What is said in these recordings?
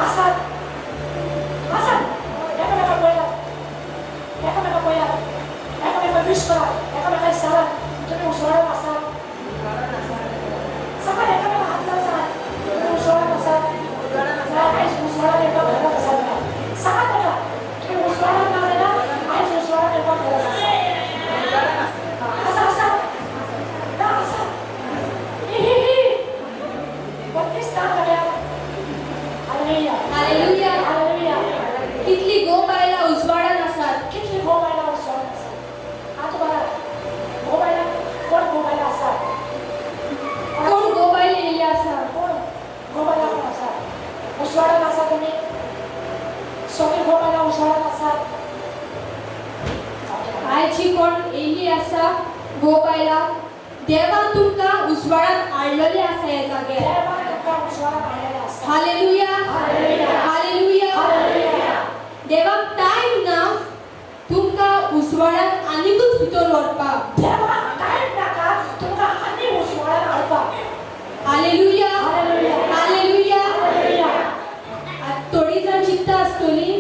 आसात एकामेका पळयात एकामेका विश करात एकामेका सांगात तुम्ही उसवाडात आसात सकाळ एकामेका हात लावसात तुम्ही उसवाडात आसात आयज उसवाडात एका घरात आसात सांगात एका तुम्ही उसवाडात ना जाल्यार आयज उसवाडात एका घरात आसात आसा ना आसा ही बत्तीस काम करया हालेलुया हालेलुया कितली गो बायला उजवाडान आसात कितली मोबायला उसवाडात आसात आता बघा मोबायला कोण मोबायला आसात कोण गो बायल येयल्ली आसा कोण मोबायला कोण आसा उसवाडात आसा तुम्ही सगळी मोबायला उसवाडात आसात आयची कोण येयल्ली आसा गो बायला देवान तुमकां उजवाडात हाडलेले आसा ह्या जाग्यार देवान तुमकां उसवाडात हाडलेले आसा हालेलुया हालेलुया हालेलुया हालेलुया देवाक टाइम ना तुमकां उजवाडात आनीकूच भितर व्हरपाक देवान टाइम नाका तुमकां आनी उसवाडात हाडपाक हालेलुया हालेलुया हालेलुया हालेलुया थोडी जाण चिंता आसतली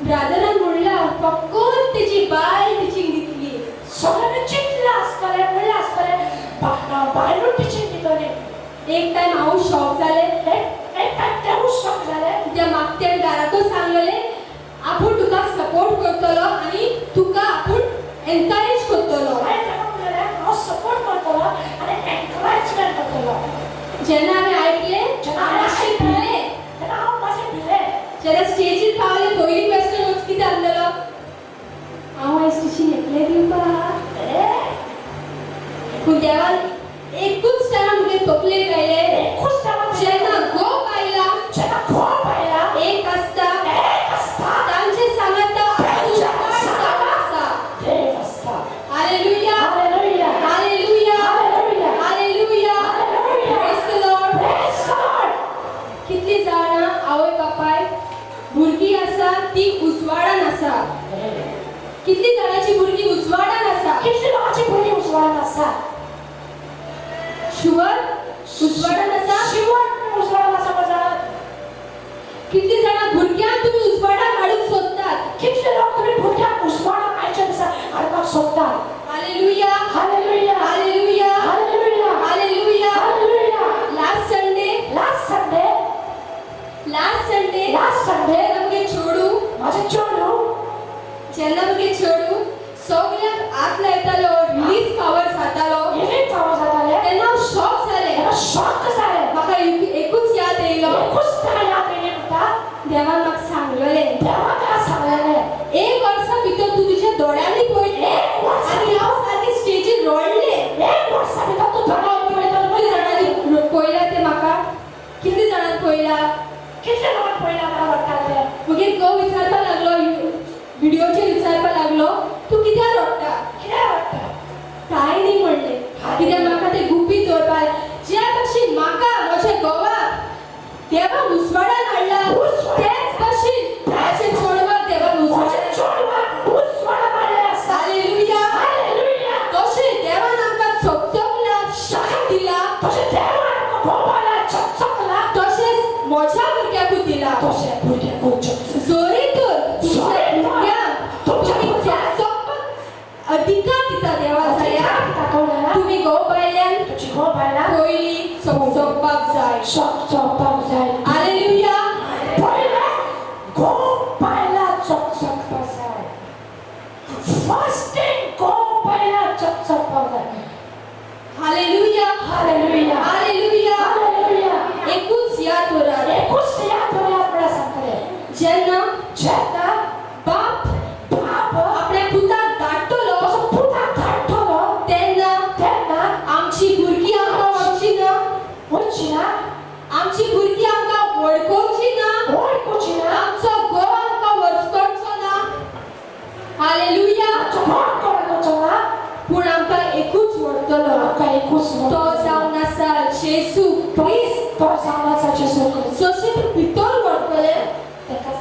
ब्रादरान म्हणल्यार फकत तेची बायल टिचींग दितली सगळ्यांनी चिंतलें आसतलें म्हणलें आसतलें बायलो टिचींग दितली एक टाइम हांव शॉक जाले एक टाइम तेवूच शॉक जालें त्या मागत्या घरातूच सांगलेले आपूण तुका सपोर्ट करतलो आनी तुका आपूण एनकरेज करतलो हांवें ताका म्हणलें हांव सपोर्ट करतलो आनी एनकरेजमेंट करतलो जेन्ना हांवें आयकलें जेन्ना हांव हांवें मातशें आयकलें, भिलें तेन्ना हांव मातशें भिलें जेन्ना स्टेजीर पावलें पयली क्वेश्चन वच कितें आहलेलो हांव आयज टिचींग एकलें दिवपाक पूण देवान एकूच टायमा मुगे तकलेक आयलें एकूच टायमा जेन्ना गो बायला जेन्ना खूब आयला एक आसता एक आसता तांचे सांगाता आसा देव आसता hallelujah hallelujah hallelujah hallelujah hallelujah hallelujah praise the lord praise God कितली जाणां आवय बापाय भुरगीं आसा ती उजवाडान आसा कितली जाणांची भुरगीं उजवाडान आसा कितली लोकांची भुरगीं उसवाडान आसा शुवर उजवाडान आसा शिवण उसवाडान आसा मजात कितली जाणां भुरग्यांक तुमी उजवाडाक हाडूंक सोदतात कितले लोक तुम्ही भुरग्यांक उसवाडाक आयच्या दिसा हाडपाक सोदतात hallelujah hallelujah hallelujah hallelujah hallelujah hallelujah last Sunday last Sunday आमगे चोडू माझे चोडू जेन्ना आमगे चोडू सगळ्यांक हात लायतालो रिलीज पावर जातालो इलीट जावं जातालें तेन्ना हांव शॉक जालें तेन्ना शॉक जालें म्हाका एकूच याद येयलो एकूच ताका याद येयली म्हणटा देवान म्हाका सांगलेलें देवान ताका सांगलेलें एक वर्सा भितर तूं तुज्या दोळ्यांनी पळयलें एक वर्सा आनी हांव सारकें स्टेजीर रडलें एक वर्सा भितर तूं दोळ्यांनी पळयता कितली जाणांनी पळयला तें म्हाका कितली जाणांनी पळयला कितले लोकांक पळयला मला वाटतालें मागीर घो विचारपा लागलो व्हिडिओचेर विचारपा लागलो तूं कित्याक रडटा कितें वाटता कांय न्ही म्हणलें कित्याक म्हाका तें गुपीत दवरपाक जे भाशेन म्हाका म्हज्या घोवाक देवान उजवाडान हाडला तेच भाशेन म्हज्या चोडवाक देवान माझे उजवाडान चोडवाक उसवाडाक हाडलें आसा हालेलुया हालेलुया तशें देवान आमकां चकचकला शक्त दिला तशें देवान आमकां भोंवपाला चकचकला तशेंच म्हज्या भुरग्याकूय दिला तशें भुरग्यांक चकचक जोरी तर तुमच्या भुरग्यांक तुमी चकचकपाक अधिकार दिता देवा जाल्यार तुमी घोव बायल्यान तुजी घोव बायला पयली चकचकपाक जाय चकचकपाक जाय हालेलुया पयलें घोव बायला चकचकपाक जाय फर्स्ट थिंग घोव बायला चकचकपाक जाय हालेलुया हालेलुया हालेलुया हालेलुया एकूच याद दवरात एकूच याद दवरात म्हणून सांगतले जेन्ना जेन्ना बाप बाप आपल्या पुताक धाडटलो असो पुताक धाडटलो तेन्ना तेन्ना आमची भुरगीं आमकां वळखची ना वचची ना आमची भुरगीं आमकां वळखोवची ना वळखुची ना आमचो घोव आमकां वचपाचो ना हालेलुया आमचो घोव कोणाचो ना पूण आमकां एकूच वळखतलो आमकां एकूच तो जावन आसा जेजू प्लीज तो जावन आसा जेजू क्रिस्त जशें तूं भितर वळखतले तेका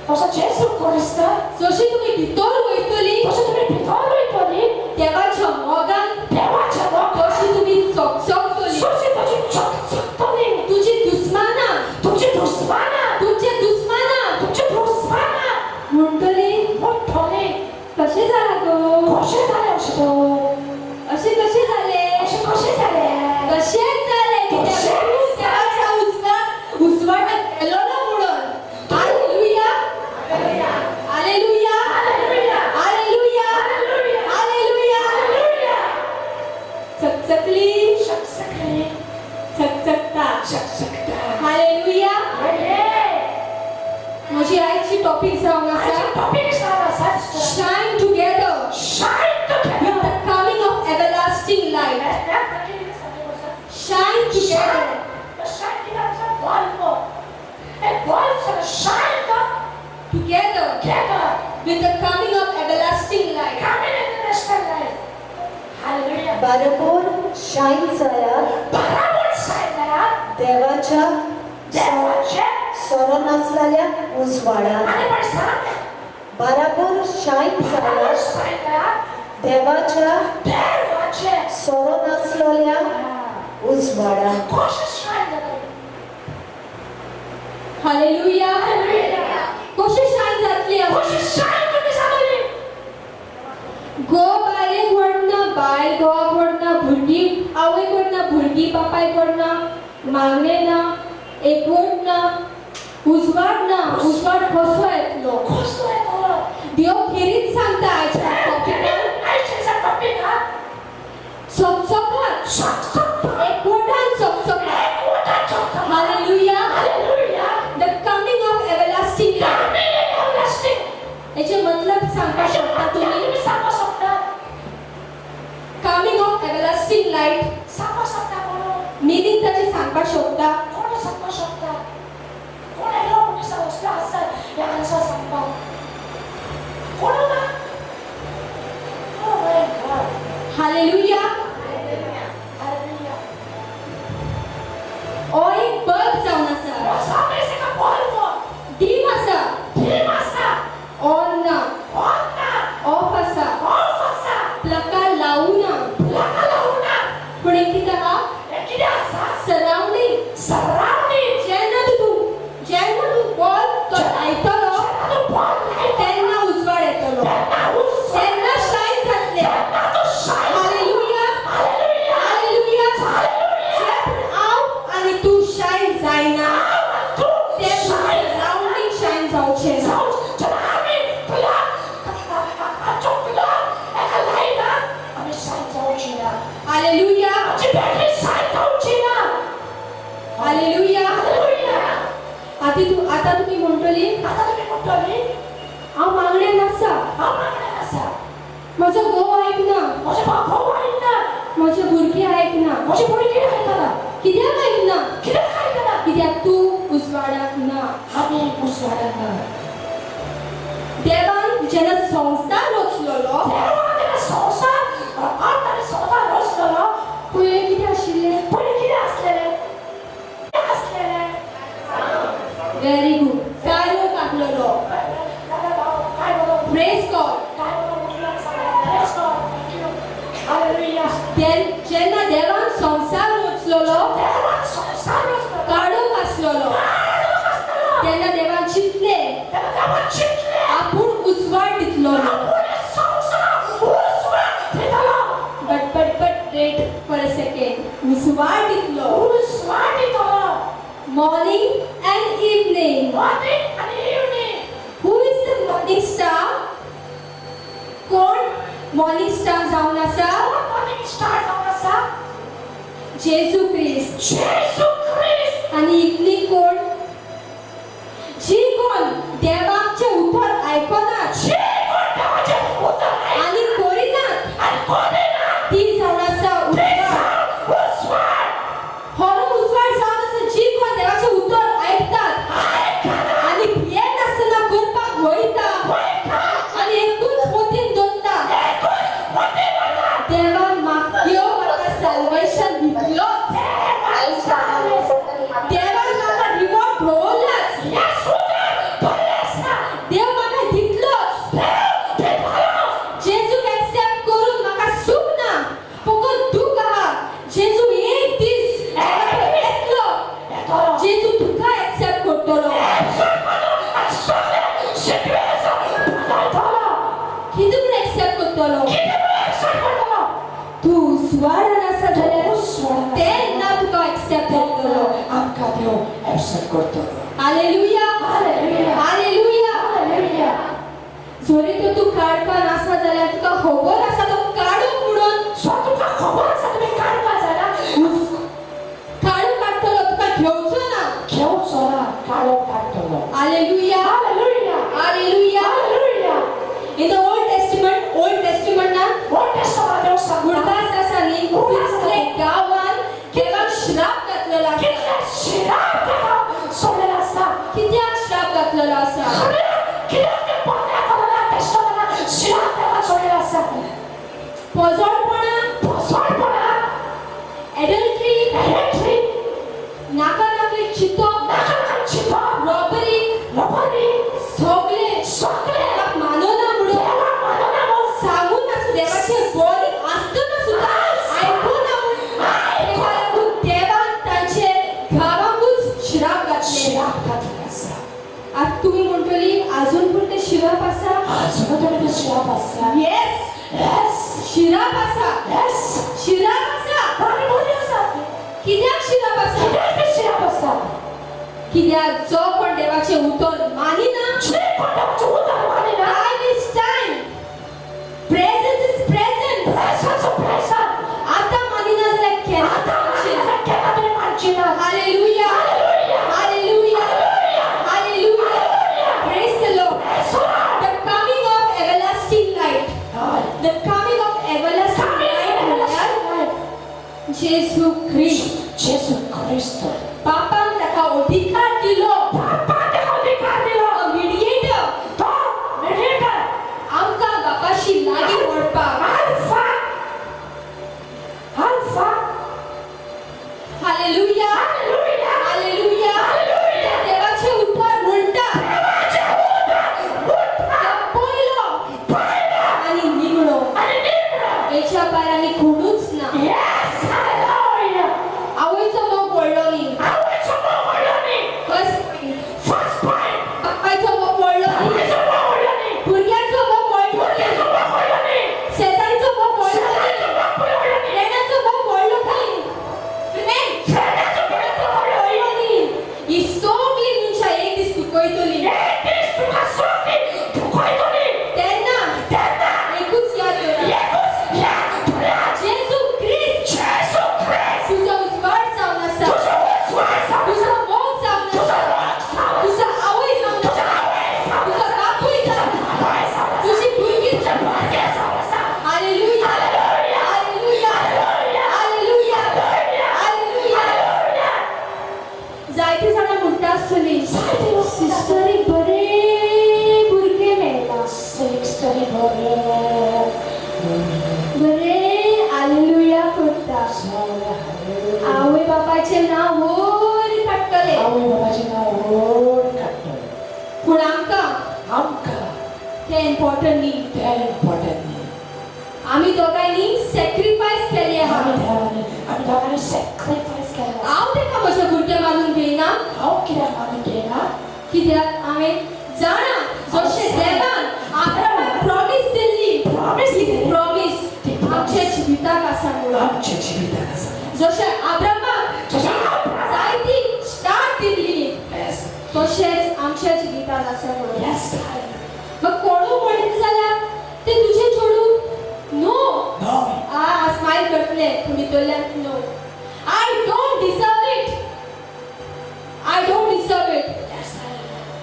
तसो जेजू क्रिस्त जशी तुम्ही भितर वयतली तशें तुमी भितर वयतली देवाच्या मोगान देवाच्या मोगान तशी तुम्ही चकचकतली तशी तुजी चकचकतली तुझी दुस्मानां तुजी दुस्मानां तुमचे कष्ट असे कसे झाले असे कसे झाले कसे झाले की कसे? देवाच्या उजवाडात गेलो ना म्हणून हालेलुया हालेलुया हालेलुया हालेलुया चकचकली शकसकले चकचकता शकसकता हालेलुया माझी आईची टॉपिक जाऊन आजचे असा टॉपिक सांगा सात shine together shine with the coming of everlasting light. Shine together. Together with the coming of everlasting light. बरोबर शाईन झाल्या देवाच्या सोरो नसलेल्या उजवाडात बरोबर शाईन झाल्या देवाच्या सोरो नसलेल्या उजवाडात Hallelujah. कशी शाईन जातली गो बायलेक व्हडना बायल घोवाक व्हडना भुरगी आवय व्हडना भुरगी बापाय व्हडना मागणे ना एकवट ना उजवाड कसो येतलो देव खेरीत सांगता आयच्या टॉपिकान चकचकात एकवटान चकचकात hallelujah the coming of everlasting life याचे मतलब सांगता शकता तुम्ही coming of everlasting life meaning त्याची सांगता शकता हालेलुया ओ एक बल्ब जावन आसा डीम आसा ऑन ना ऑफ आसा प्लकार लावूना पण एक कितें आहा सराउंडिंग जेन्ना तूं बल्ब तो लायतलो तेन्ना उजवाड येतलो तेन्ना शाईन जातले हालेलुया हालेलुया हांव आनी तूं शाईन जायना ते सराउंडिंग शाईन जावचें ना हालेलुया हालेलुया आता तुम्ही म्हणटली हांव मागणें नासा म्हजो घोव आयकना म्हजे भुरगीं आयकना कित्याक आयकना कित्याक तूं उजवाडाक ना देवान जेन्ना संवसार रचलेलो पयलीं कितें आशिल्लें व्हेरी गुड कायलो कापलेलो प्रेज गॉड जेन्ना देवान संवसार रचलेलो काडोक आसलेलो तेन्ना देवान चिंतलें आपूण उजवाड दितलो but wait for a second उजवाड दितलो morning and evening who is the morning star कोण morning star जावन आसा जेजू ख्रिस्त आणि इवनिंग कोण जी कोण देवाचे उतर आयकनात आणि करिनात ती जावन आसा उजवाड खरो उजवाड जावन आसा जी कोण देवाचे उतर आयकतात आणि भिये नासतना करपाक वयता आणि एकूच मोतीन दोनता देवान म्हाका सॅल्वेशन दितलो देवान म्हाका रिवॉर्ड भोवलाच देव म्हाका दितलोच जेजूक एक्सेप्ट करून म्हाका सुख ना फकत दूख आहा जेजू एक दीस येतलो जेजू तुका एक्सेप्ट करतलो कितें म्हूण एक्सेप्ट करतलो तू स्वाळान आसा जाल्यार तेन्ना तुका एक्सेप्ट करतलो. आमकां देव एक्सेप्ट करतलो. Hallelujah hallelujah. हालेलुया. हालेलुया. जरी तो तू काडपान आसा जाल्यार तुका खबर आसा तो काडूंक म्हणून सो तुका खबर आसा तुमी काडपा जाणा काडून काडटलो तुका घेवचो ना. घेवचो ना काडून काडटलो. Hallelujah hallelujah. Hallelujah. Hallelujah. In the Old Testament ना ओल्ड टेस्टमेंटात देव सांगता उडदास आसा न्ही तितले गांवान देवाक श्राप घातलेलो आसा. कितले शिराप देवा सोडलेला आसा. कित्याक श्राप घातलेलो आसा? कित्याक ते पोरण्या कोणाला टेस्टमेंटात शिराप देवा सोडलेला आसा. पोजोळपणा, एडल्ट्री, नाका नाकली चिंतप, रॉबरी, सगळे देवाक मानना म्हणून सांगून आसूं देवाचे बोल आसतना सुद्दां आयकूना म्हणून तेका लागून देवान तांचे गांवांकूच श्राप घातले. आतां तुमी म्हणटली आजून पूण ते श्राप आसा? येस श्राप आसा. श्राप आसा. कित्याक श्राप आसा? कित्याक जो कोण देवाचे उतर मानिना time is time, present is present. आतां मानिना जाल्यार केन्ना? Hallelujah hallelujah hallelujah. Praise the Lord. The coming of everlasting light. The coming of everlasting light म्हळ्यार जेजू ख्रिस्त. बापान ताका अधिकार दिलो. मिडिएटर आमकां बापाशी लागीं व्हरपाक. Hallelujah hallelujah. देवाचे उतर म्हणटा पयलो आनी निमणो हेच्या भायर आनी कोणूच ना. आवयचो मोग व्हडलो न्ही. First point. बापायचो मोग व्हडलो न्ही. भुरग्याचो मोग व्हडलो न्ही. शेजारीचो मोग व्हडलो न्ही. फ्रेंडाचो मोग व्हडलो न्ही. फ्रेंडाचो मोग व्हडलो न्ही. ही सगळीं मनशां एक दीस दुखयतलीं. तेन्ना एकूच याद करा. जेजू ख्रिस्त तुजो उजवाड जावन आसा. तुजो मोग जावन आसा. तुजो आवय जावन आसा. तुजो बापूय जावन आसा. तुजी भुरगीं जावन आसा. Hallelujah hallelujah hallelujah hallelujah. जायतीं जाणां म्हणटा आसतलीं सिस्टरीक बरे भुरगे मेळटा. बरे हालेलुया करता. आवय बापाचें नांव वयर काडटले. पूण आमकां तें इम्पॉर्टंट न्ही. आमी दोगांयनी सॅक्रिफायस केले आहा. हांव तेका म्हजे भुरगे मानून घेयना. कित्याक हांवें जाणा जशें देवान आब्रामाक प्रॉमिस दिल्ली. प्रॉमिस आमच्या जिविताक आसा म्हणून. जशें आब्रामाक जायती स्टार्ट दिल्ली तशेंच आमच्या जिवितान आसा म्हणून. मग कोणू म्हणटा जाल्यार ते तुजें चेडूं नो. स्मायल करतले तुमी तोल्ल्यान no. I don't deserve it.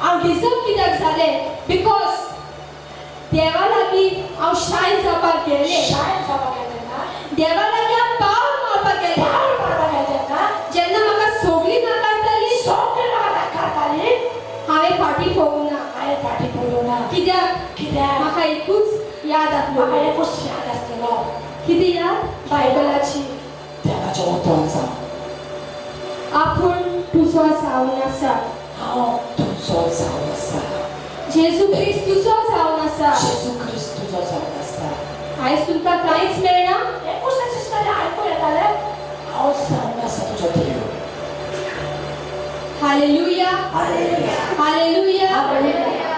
हांव डिजर्व कित्याक जालें? बिकॉज देवा लागीं हांव शायन जावपाक गेलें. देवा लागीं हांव पावल मारपाक गेलें. जेन्ना म्हाका सगळीं नाकारतालीं हांवें फाटीं पळोवंक ना. कित्याक म्हाका एकूच याद आसलो. कितें याद? बायबलाची. आपूण तुजो जावन आसा. जेजू ख्रिस्त तुजो जावन आसा. आयज तुमकां कांयच मेळना. Hallelujah hallelujah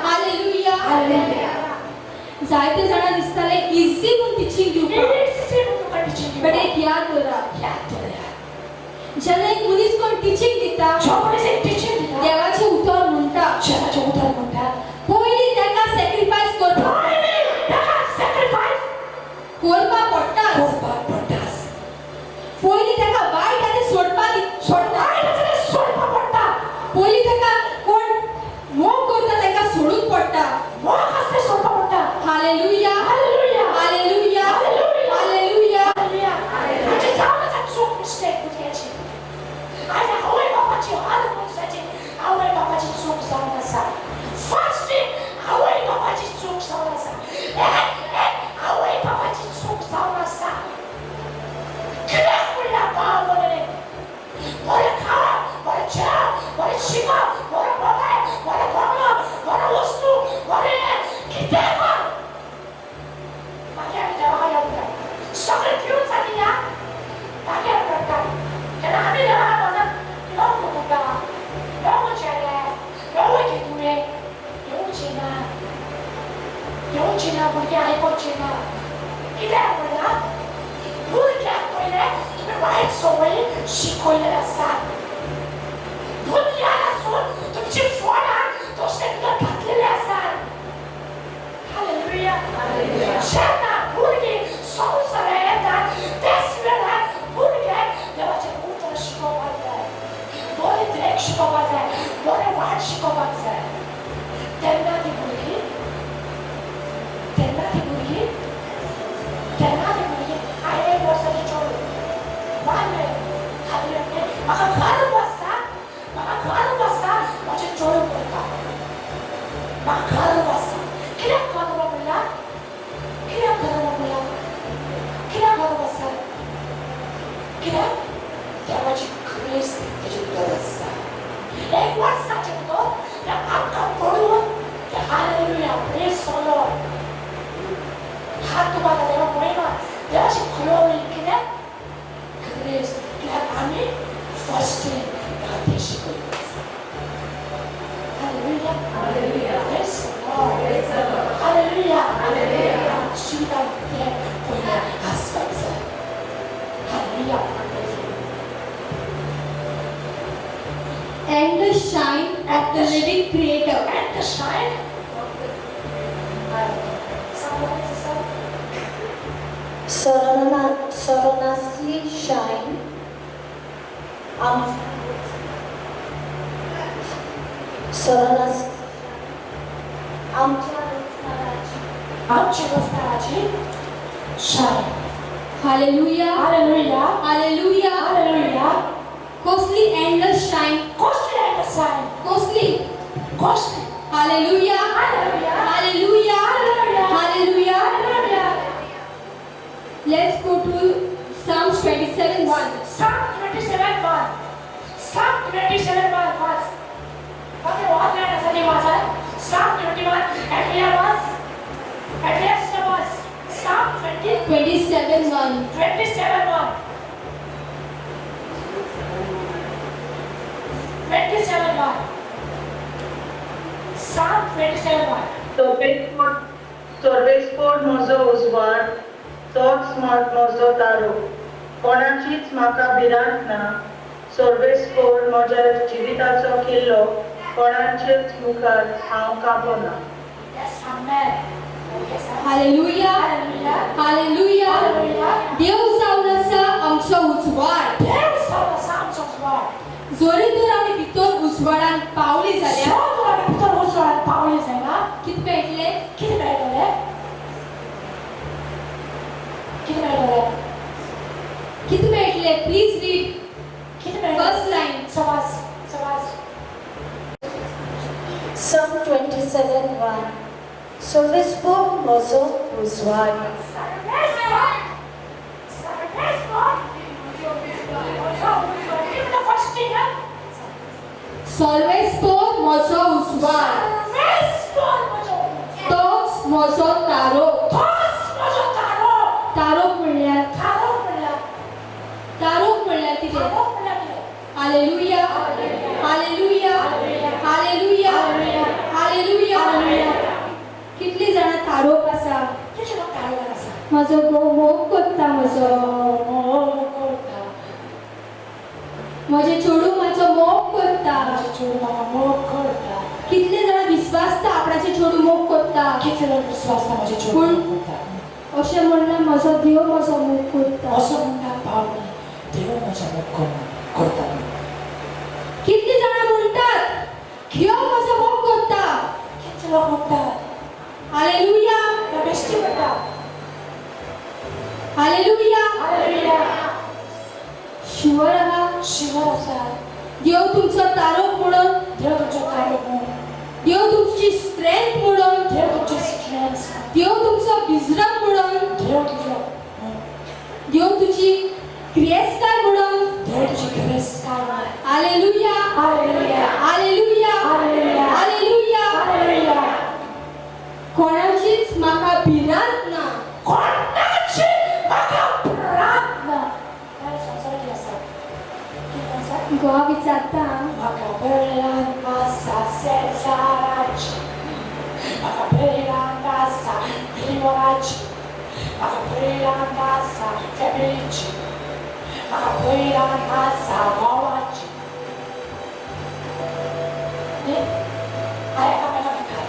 hallelujah. जायते जाणां दिसताले इझी म्हूण टिचींग दिवपाक Easy म्हणून तुका teaching बट दिवपाक. एक याद दवरा याद दवरया. जेन्ना एक मनीस कोण टिचींग दिता जो मनीस एक teaching दिता, देवाचें उतर म्हणटा देवाचें उतर म्हणटा, पयलीं ताका सॅक्रिफायस करपाक पयलीं ताका sacrifice पडटाच करपाक पडटास. पयलीं ताका वायट आनी सोडपाक सोडटा सोडपाक पडटा. पयलीं ताका कोण मोग करता ताका सोडून पडटा मोग आसता तें सोडपाक पडटा. Hallelujah Hallelujah. Hallelujah Hallelujah. Hallelujah Hallelujah. म्हणजे जावं आसा चूक mistake भुरग्याची. आयज आवय बापाची हर मनशाची आवय बापाची चूक जावन आसा. First thing, आवय बापाची चूक जावन आसा. एक आवय बापाची चूक जावन आसा. कित्याक म्हणल्यार भाव म्हणले बरें खावप, बरें जेवप, बरें शिकप, बरो मोबायल, बरो बंगलो, बरो वस्तू, बरें कितें कर. मागीर आमी देवाक येवंक सगळें घेवन जाली या मागीर करता. तेन्ना आमी देवाक म्हणप णव म्हणटा, णव चेडे, णव घेतुळे, येवचें ना. येवचें ना भुरगीं आयकोचें ना. कित्याक म्हणल्यार भुरग्याक पयलें तुमी वायट संवयी शिकयल्ले आसात. भुरग्यासून तुमची फळां तशें भितर घातलेलीं आसात. हालेलुया. जेन्ना भुरगीं संवसारांत येतात त्याच वेळार भुरग्याक देवाचें उतर शिकोवपाक जाय. बरें देख शिकोवपाक जाय, बरें वाट शिकोवपाक जाय. तेन्ना तीं भुरगीं आयल्या वर्साचें चेडूं बांदलें हालेलुया. म्हाका गर्व आसा म्हजें चेडूं करता. म्हाका गर्व आसा. कित्याक गर्व म्हणल्यार गर्व आसा? कित्याक देवाची ग्रेस तेजे भितर आसा. एक वर्साचे भितर तें आमकां पळोवन तें हालेलुया प्रेज द लॉर्ड. हात तुका देवा पळयना देवाची ग्लोरी. कित्याक ग्रेस. कित्याक आमी फर्स्ट डे ताका तें शिकयलें आसा. Hallelujah. Praise the lord. Hallelujah. जिवितांत तें पयलें आसपाक जाय. Hallelujah. and the shine of the living creator And the shine. Someone says, Soronasli shine. Soronas. आमची गोष्टाची shine. hallelujah Hallelujah. hallelujah Hallelujah. costly endless shine Costly like a sign. costly Costly. hallelujah Hallelujah. hallelujah Hallelujah. hallelujah Hallelujah. let's go to Psalms 27:1 Psalm 27:1. Psalm 27:1. Okay, what line is it? Psalm 21. And here was. And here's the verse. Psalm 27:1 27:1. 27:1. Psalm 27:1. सोर्बेस्पोर म्हजो उजवाड, तोच म्हजो तारो. कोणाचीच म्हाका भिरांत ना. सोर्बेस्पोर म्हज्या जिविताचो किल्लो, कोणाचेच मुखार हांव कांपना. Yes, amen. Yes, amen. hallelujah Hallelujah. hallelujah Hallelujah. देव जावन आसा आमचो उजवाड Deus salva Samson Lord. जोरी तर आमी भितर उजवाडान पावली जाल्यार Só a Vitor Rosuara Paulo Zena. कित मेळटले Que melhor é? Que melhor é? कित मेळटले please read Que melhor? First line Savas. Psalm 27:1. Sorbespo mozo uzwad. Even the first thing, huh? सोर्बेस्पोर म्हजो उजवाड तोच म्हजो तारो तारोक म्हणल्यार कितें हालेलुया हालेलुया हालेलुया हालेलुया कितली जाणां तारोक आसा म्हजो घोव मोग कोत्ता म्हजो मोग करता म्हजे चेडूं म्हाजो मोग कोत्ता माझे चेडूं म्हाका मोग करता कितले जाणां विश्वासता आपणाचे चेडूं मोग कोत्ता कितले लोक विश्वास ना माझे चेडूं पूण मोग करता अशें म्हणल्यार म्हजो देव म्हजो मोग कोत्ता असं म्हणटा पावली देव म्हजो मोग करता कितले जाणां म्हणटात देव म्हजो मोग कोत्ता कितले लोक म्हणटात हालेलुया त्या बेश्टी म्हणटा हालेलुया हालेलुया शुवर आहा शिवर आसा देव तुमचो तारोक म्हणून देव तुमचो तारीख म्हूण देव तुमची स्ट्रेंथ म्हणून देव तुमचे स्ट्रेंथ देव तुमचो बिजरक म्हणून देव तुझो देव तुझी क्रियेस्कार म्हणून देव तुझी ग्रेस काय hallelujah hallelujah hallelujah hallelujah hallelujah hallelujah कोणाचीच म्हाका भिरांत ना कोणाची म्हाका प्रार्थना काय संसाराची आसा कितें आसा गोवा विचारता म्हाका बळ्ळान आसा संसाराची म्हाका बळ्ळान आसा बिलिवराची म्हाका बळ्ळान आसा फॅमिलीची म्हाका बळ्ळान आसा भावाची न्ही आयका म्हाका काय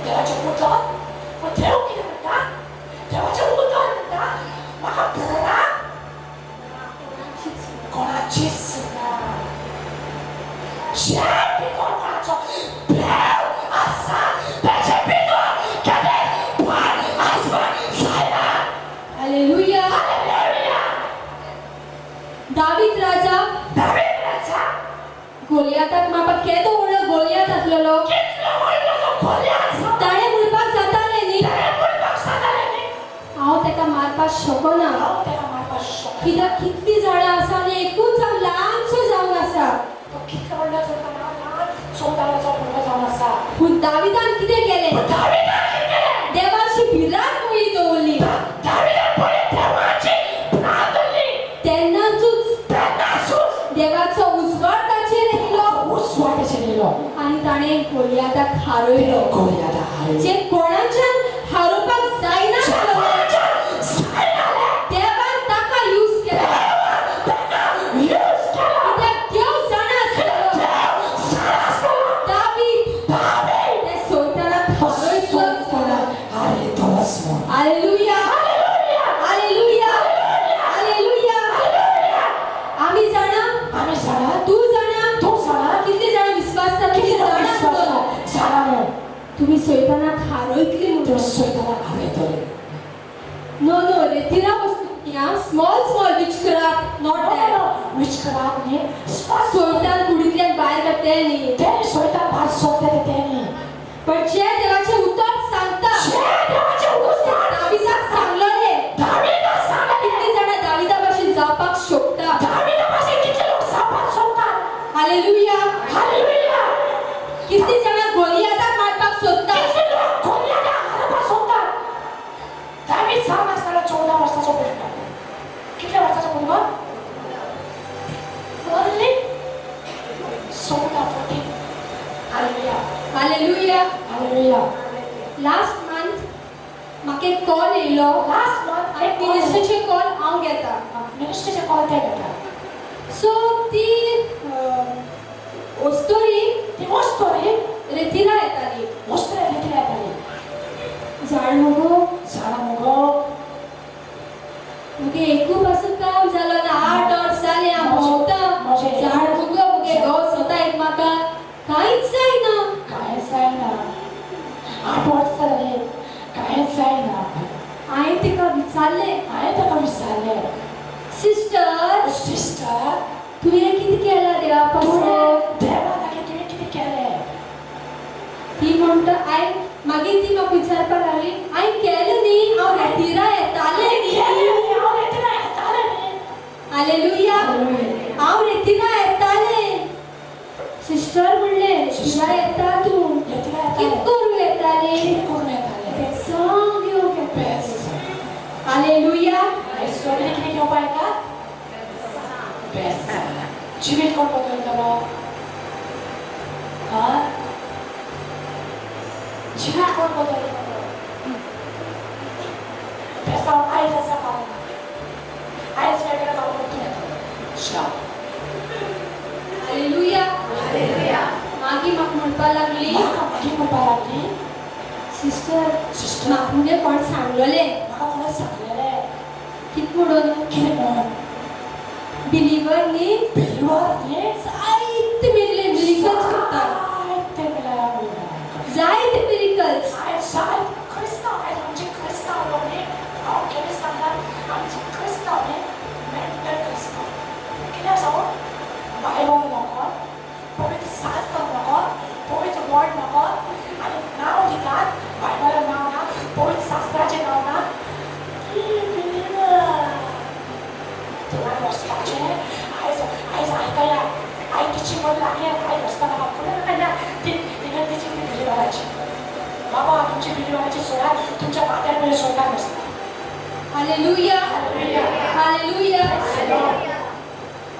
देवाचें उतर पूण देव कितें म्हणटा देवाचें उतर म्हणटा म्हाका बळ्ळान कोणाचीच ना जे भितर कोणाचो भेव आसा तेचे भितर केन्ना भार आसपाक जायना हालेलुया हालेलुया दावीद राजा दावीद राजा गोलियाताक मारपाक केदो व्हडलो गोलियात आसलेलो कितलो व्हडलो तो गोलियात आसा ताणें म्हणपाक जातालें न्ही ताणें म्हणपाक जातालें न्ही हांव तेका मारपाक शकना हांव तेका मारपाक शकना कित्याक कितलीं जाणां आसा आनी एकूच हांव ल्हानसो जावन आसा तो कितलो व्हडलो जाता ल्हान सोदाराचो भुरगो जावन आसा पूण दाविदान कितें केलें पूण दावीदान कितें केलें देवाची भिरांत मुळी दवरली दावीदान पयलीं देवाची प्रार्थना धरली तेन्नाचूच तेन्नासूच देवाचो उजवाड ताचेर येयलो उसवा तेचेर येयलो आनी ताणें गोलियाताक हारयलो गोलियाता हारयलो जे कोणाच्यान हारोवपाक जायना देवान ताका यूज केलो कित्याक देव जाणा आसलो दावीद ते सोयतानाक हारयतलोच म्हणून हालेलुया हालेलुया हालेलुया आमी जाणा तूं जाणा कितले जाणां विश्वास जाणा तुम्ही सोयतानाक हारयतली म्हणून नो नो रेतिरा वस्तू स्मॉल विचक्राफ्ट नॉट दॅट सोयतान कुडींतल्यान भायर काडटे न्ही पण जे देवाचें उतर सांगता दाविदाक सांगलोले कितली जाणां दाविदा भाशेन जावपाक शकता हालेलुया कितली जाणां गोलियाताक मारपाक सोदता दावीद 14 वर्साचो भुरगो कितल्या वर्साचो भुरगो only 14 hallelujah hallelujah hallelujah last month म्हाका एक कॉल येयलो लास्ट मंथ आनी मिनिस्टरचे कॉल हांव घेता मिनिस्टरचे कॉल ते घेता सो ती ओस्तोरी ती वस्तोरी रेतिरा येताली वस्त्र घेतली येताली झाड मुगो झाडा मुगो मुगे एकू पासून काम जालो ना 8 वर्स जाली हांव भोंवता झाड मुगो मुगे घोव स्वता एक म्हाका कांयच जायना कांयच जायना 8 वर्स जाली कांयच जायना हांवें तिका विचारलें हांवें ताका विचारलें सिस्टर सिस्टर तुवें कितें केलां देवा पासून देवा लागीं तुवें कितें केलें ती म्हणटा मागीर ती म्हाका विचारपाक लागली हांवें केलें न्ही हांव रेतिरा येतालें न्ही हालेलुया हांव रेतिरा येतालें सिस्टर म्हणलें रेतिरा येता तूं कितें करूं येतालें सांग घेवंक येता हालेलुया कितें घेवपा येता जिवीत कोण बदलतलो जिवीत कोण बदलतलो जसा आई जसा फादर आईच वेगळं काम करतो श्राप हालेलुया मागी म्हाका म्हणपा लागली मागी म्हणपा लागली सिस्टर सिस्टर म्हाका मुगे कोण सांगलोले म्हाका कोणें सांगलेलें कित म्हणून कितें म्हणून बिलीवर न्ही बिलीवर न्ही जायते मेले मिरिकल्स करता जायते मेले जायते मिरिकल्स आयज क्रिस्तांव आयज आमचे क्रिस्तांव लोक न्ही हांव कितें सांगतात आमचे क्रिस्तांव न्ही मेंटल क्रिस्तांव कित्याक सांगू बायबल नको पवित्र शास्त्र नको पवित्र वर्ड नको आनी नांव दितात बायबलान नांव ना पवित्र शास्त्राचें नांव ना देवान वचपाचें आयज आयज आयकया आय टिचींग म्हणून लागलें आयज वचतना म्हाका फुडें मेळना तिणें टिचींग ती बिलीवराची बाबा तुमची बिलीवराची सोडा तुमच्या माथ्यार मेरेन सोडणार नासता हालेलुया हालेलुया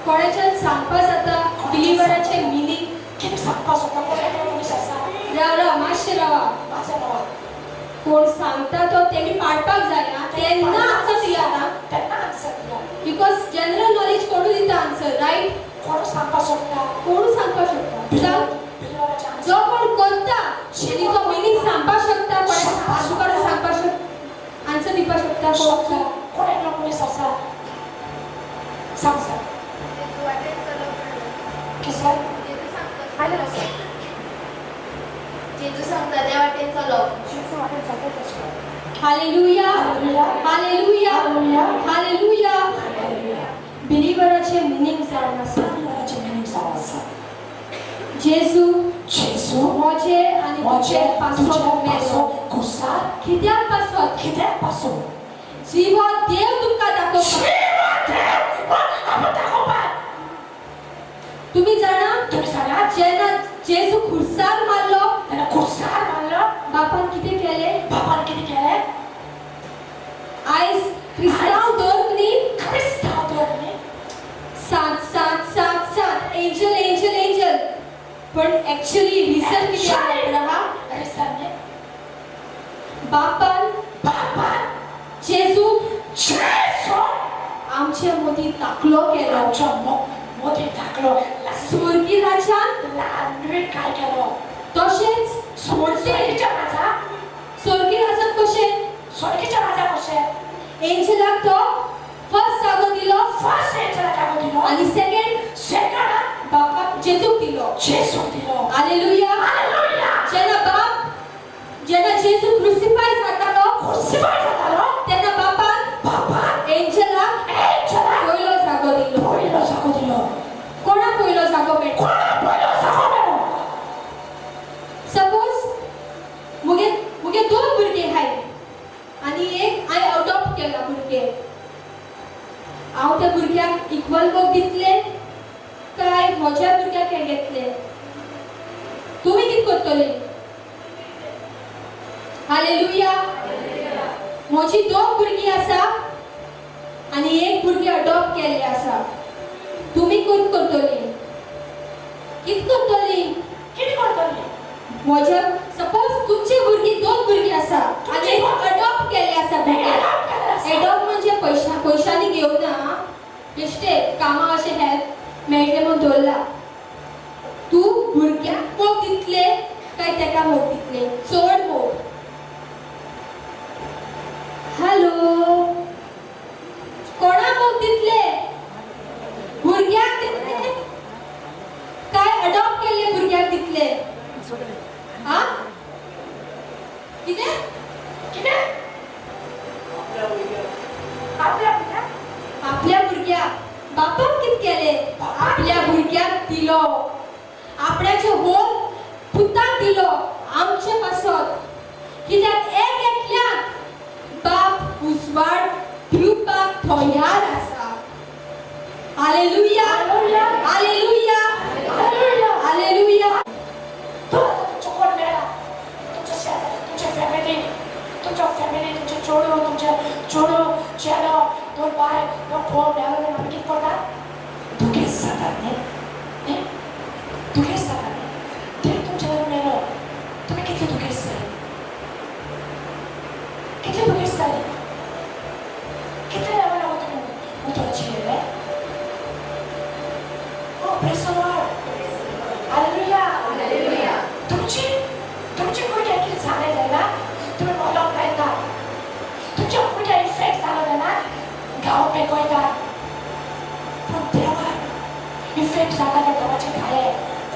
कोणाच्यान सांगपा जाता बिलीवराचे मिनींग कितें सांगपा सोदता कोण एकलो मनीस आसा राव मातशें रावा माझा बाबा कोण सांगता तो तेणी पाडपाक जायना तेन्ना आन्सर दिया ना तेन्ना आन्सर दिया बिकॉज जनरल नॉलेज कोणू दिता आन्सर रायट कोण सांगपा सोदता कोणू सांगपाक शकता जावं बिलीवराचे आन्सर जो कोण करता तेणी तो मिनींग सांगपाक शकता कोणाक आजूबाजू सांगपाक शकता आन्सर दिवपाक शकता सोदता कोण एकलो मनीस आसा सांग सर किसर आयलें ना सर जेजू सांगता त्या वाटेन चलप जेजू वाटेन चलता तशें hallelujah hallelujah hallelujah hallelujah hallelujah hallelujah बिलीवराचे मिनींग जावन आसा बिलीवराचे मिनींग जावन आसा जेजू जेजू मोचे आनी तुजे पासो मेलो कुसार कित्याक पासो कित्याक पासून जीवा देव तुमकां दाखोवपाक तुम्ही जाणा तुम्ही जाणा जेन्ना जेजू खुर्सार मारलो तेन्ना कुसार मारलो बापान कितें केलें बापान कितें केलें आयज क्रिस्तांव धर्म न्ही क्रिस्तांव धर्म न्ही 7 एंजल एंजल एंजल पण एक्चुअली रिझन कितें आहा रिझन न्ही बापान जेजू जेजू आमचे मदीं दाखलो केलो आमच्या मोदी धाकलो स्वर्गी राजान लांडवी काय केलो तशेंच स्वर्गीच्या राजा स्वर्गी राजान कशें स्वर्गीच्या राजा कशें एंजलाक तो फर्स्ट जागो दिलो फर्स्ट एंजला जागो दिलो आनी सेकंड बापाक जेजूक दिलो जेजू दिलो हालेलुया हालेलुया जेन्ना जेजू क्रुसिफाय जातालो क्रुसिफाय जातालो तेन्ना बापान एंजलाक पयलो जागो दिलो पयलो जागो दिलो कोणाक पयलो जागो मेळ्ळो कोणाक पयलो जागो मेळ्ळो सपोज मुगे दोन भुरगे हाय आनी एक हांवें अडॉप्ट केला भुरगे हांव त्या भुरग्याक इक्वल मोग दितले काय म्हज्या भुरग्याक हे घेतले तुमी कितें करतले हालेलुया म्हजी दोन भुरगीं आसा आनी एक भुरगी अडॉप्ट केल्ली आसा तुमी कितें करतली कितें करतली कितें करतली म्हज्या सपोज तुमची भुरगीं दोन भुरगीं आसा आनी एक अडॉप्ट केल्ले आसा भुरगे एडॉप्ट म्हणजे पयशांनी घेवना बेश्टे कामां अशें हेल्प मेळटले म्हूण दवरला तूं भुरग्याक मोग दितले काय तेका मोग दितले चड मोग हॅलो कोणाक मोग दितले भुरग्याक दितले काय अडॉप्ट केल्ले भुरग्याक दितले हा कितें कितें आपल्या भुरग्याक बापान कितें केलें आपल्या भुरग्याक दिलो आपणाचे होल पुताक दिलो आमचे पासत कित्याक एक एकल्याक बाप उजवाड दिवपाक तयार आसा हालेलुया हालेलुया हालेलुया तुमचो कोण मेळ्ळा तुमच्या शेजारी तुमच्या फॅमिली तुमचे चोडू चेडो दोन बाय दोन भाव मेळ्ळो जाल्यार आमी कितें करतात दुखेस जातात न्ही दुखेस जातात न्ही ते तुमचे लागीं मेळ्ळो तुमी कितले दुखेस जाली कितले दुखेस जाली गाव पेकवतात पण तेव्हा इफेक्ट झाला देवाचे काय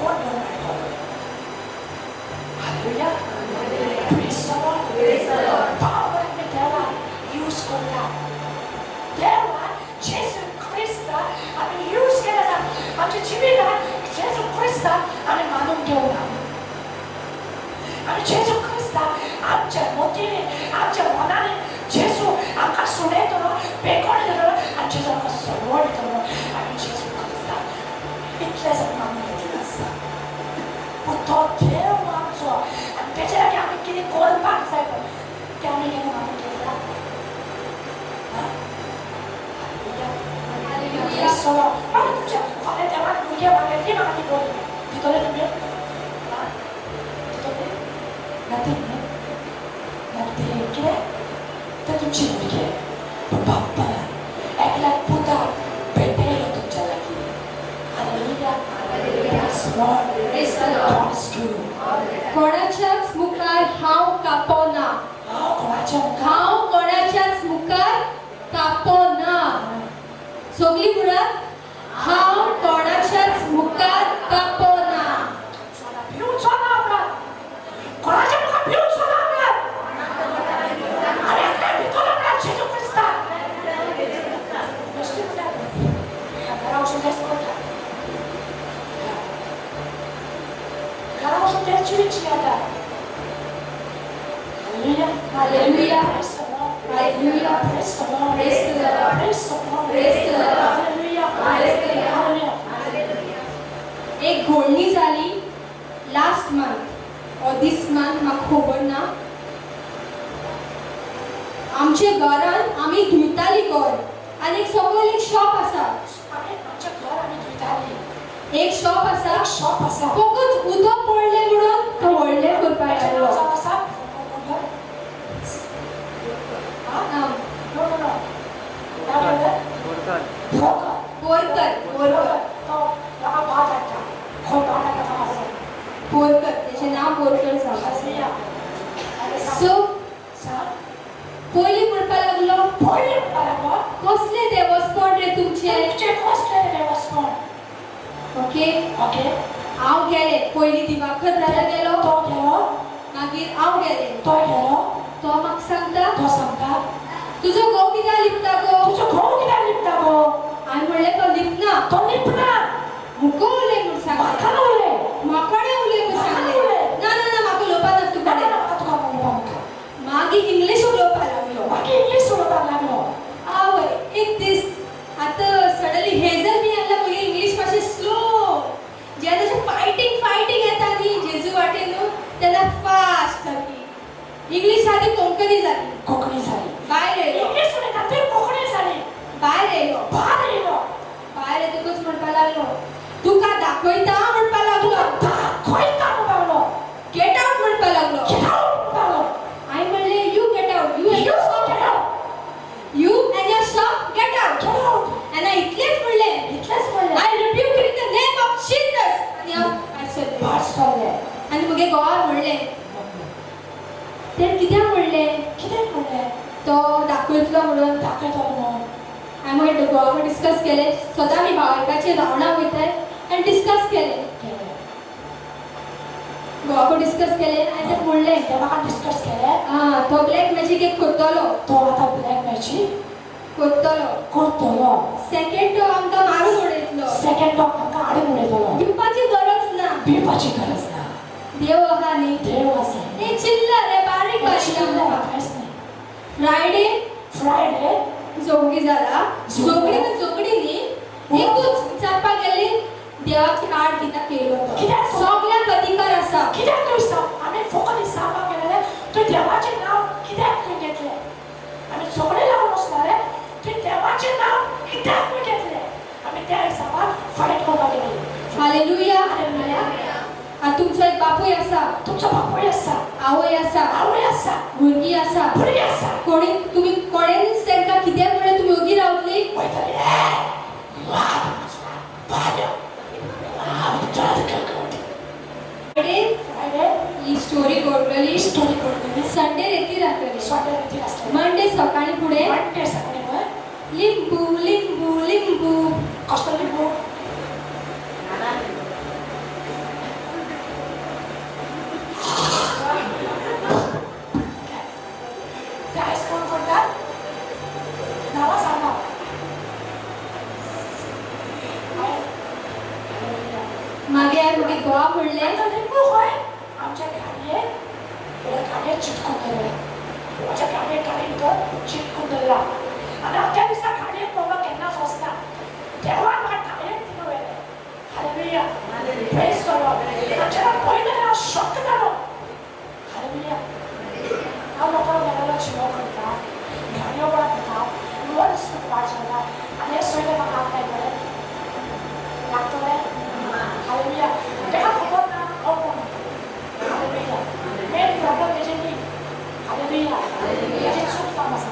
कोण घेऊन आणतो hallelujah praise the lord power मी देवा यूज करतात तेव्हा जेसू ख्रिस्त आम्ही यूज केला आमच्या जीवितात जेसू ख्रिस्त आम्ही मानून घेऊ आणि जेसू ख्रिस्त आमच्या मोठीने आमच्या मनाने जेसू आमका सोडतो पेकोण देतो आणि जेसू आमका सोडतो आणि जेसू ख्रिस्त इतलेच मानून घेतलं असतं पण तो देव आमचो आणि त्याच्या लागी आम्ही किती कोलपाक जाय ते आम्ही किती मानून घेतला सो आणि तुमच्या फाल्या देवाने मुलगे मागले ती मागली बोल तिथले तुम्ही Nanti kira तुमची मुलगी पण बाप्पा एकला पुता भेटेल तुमच्या लागी hallelujah praise the Lord is true कोणाच्याच मुखार हाव कापोना हाव कोणाच्याच मुखार कापोना सगळी म्हणा हाव कोणाच्याच मुखार कापोना कोणाच्या मुखात भिवून सोडा अरे काय भितोला ना जेजू ख्रिस्ता घरापासून तेच करतात घरापासून तेच चिडची आता hallelujah praise the Lord hallelujah praise the Lord Praise the Lord. praise the Lord Praise the Lord. hallelujah hallelujah एक घोळणी झाली लास्ट मंथ और दिस मंथ म्हाका खबर ना आमच्या घरान आमी धुयताली घर आनी एक सकयल एक शॉप आसा आमच्या घर आम्ही धुयताली एक शॉप आसा एक शॉप आसा फकत उदक पडले म्हणून तो व्हडले करपाक त्याच्या लागलो नावाचं आसा आं, No, no, no. Now you're there? Broker. Porkar Porkar तो लगा बात आता. कोण बात आता कसा? पोरकर त्याचे नाव पोरकर सांगा हसिया. सो सांग. पयली म्हणपाक लागलो पहिले मला कसले देवस्थान रे तुमचे तुमचे कसले देवस्थान? Okay okay. हांव गेले पयली दिवाकरला गेलो तो गेलो. मागीर हांव गेले तो गेलो. तो म्हाका सांगता तो सांगता. तुजो घोव कित्याक लिपता गो तुझं घोव कित्याक लिपता गो? हांवें म्हणलें तो लिपना तो लिपना. मुको उलय म्हूण म्हाका सांगलें उलय. म्हाकडे उलय म्हूण सांगलें ना ना ना म्हाका उलोवपाक ना तुका नाका नाका तुका उलोवपाक. मागीर इंग्लीश उलोवपाक लागलो मागीर इंग्लीश उलोवपाक लागलो. आवय एक दीस आतां सडनली हेजल बी लागला मगे इंग्लीश मातशें स्लो जेन्ना अशें फायटींग येता न्ही जेजू वाटेन तेन्ना फास्ट जाली इंग्लीश सादी कोंकणी जाली कोंकणी झाली. भायर येयलो इंग्लीश उलयता ते कोंकणी झाली. भायर येयलो भायर येयलो. भायर येतकच म्हणपाक लागलो तुका दाखयता म्हणपाक लागलो दाखयता म्हणून लागलो. गेट आउट म्हणपाक लागलो Get out म्हणून लागलो. हांवें म्हणलें you get out you You get out. You end your shop get out Get out. End हांवें इतलेंच म्हणलें इतलेंच म्हणलें. I rebuke in the name of Jesus आनी हांव भायर सरलें भायर सरलें. आनी मगे घोवाक म्हणलें तें कित्याक म्हणलें कितें म्हणलें? तो दाखयतलो म्हणून दाखयतो म्हणून. हांवें म्हणलें घोवाक डिस्कस केलें सदां आमी भावकाचे रावणां वयताय आनी डिस्कस केलें घोवाक डिस्कस केलें आनी तें म्हणलें ते म्हाका डिस्कस केलें. तो ब्लॅक मॅजीक एक करतलो तो आतां ब्लॅक मॅजीक करतलो करतलो. सेकंड तो आमकां मारून उडयतलो सेकंड डॉग ताका हाडून उडयतलो. भिवपाची गरज ना भिवपाची गरज ना. देव आहा न्ही देव आसा. हे चिल्लर हे बारीक मातशें बारीक उलय, आमकां कांयच नाही. फ्रायडे फ्रायडे जोगडी जाला जोगडी? जोगडी न्ही एकूच विचारपाक गेली देवाची कार्ड कित्याक केलो तो कित्याक? सगळ्यांक अधिकार आसा कित्याक तुवें सांग? आमी फकत सांगपाक गेलेले तुवें देवाचें नांव कित्याक तुवें घेतलें? आमी सगळे लागून वचनाले तुवें देवाचें नांव कित्याक तुवें घेतलें? आमी त्या हिसाबान फायट करपाक गेली. Hallelujah hallelujah. तुमचो एक बापूय आसा तुमचो बापूय आसा. आवय आसा आवय आसा. भुरगीं आसा भुरगीं आसा. कोणी तुम्ही कोणेच तांकां कित्याक म्हणून तुमी ओगी रावतली वयतली. फ्रायडे ही स्टोरी घडटली स्टोरी करतली. संडे रेती जातली सॉटरडे आसलें. मंडे सकाळी फुडें मंडे सकाळी पळय लिंबू लिंबू लिंबू कसलं लिंबू? ते आईस्क्रीम कोणतात? नावा सांगा. मागे गोवा म्हणले आता लिंबू होय आमच्या गाडये गाडये चिटकून धरले. माझ्या गाडये गाडीत चिटकून धरला आणि अख्या दिवसा गाडयेक बाबा केन्नाच वचना. देवा म्हाका गाडयेक तिका व्हेले. हालेलुया. Praise the Lord. आणि जेन्ना पळयलें हांव शॉक जालो. हालेलुया. हांव लोकांक मेळ्ळो जिवो करता, गाडयो वळख घेता, वन्स वाट जाला आनी हे सगळें म्हाका आपणाय बरें लागतलें. हालेलुया. तेका खबर ना हांव कोण. हालेलुया. मेन प्रॉब्लेम तेजें न्ही. हालेलुया. तेजी चूक जावन आसा.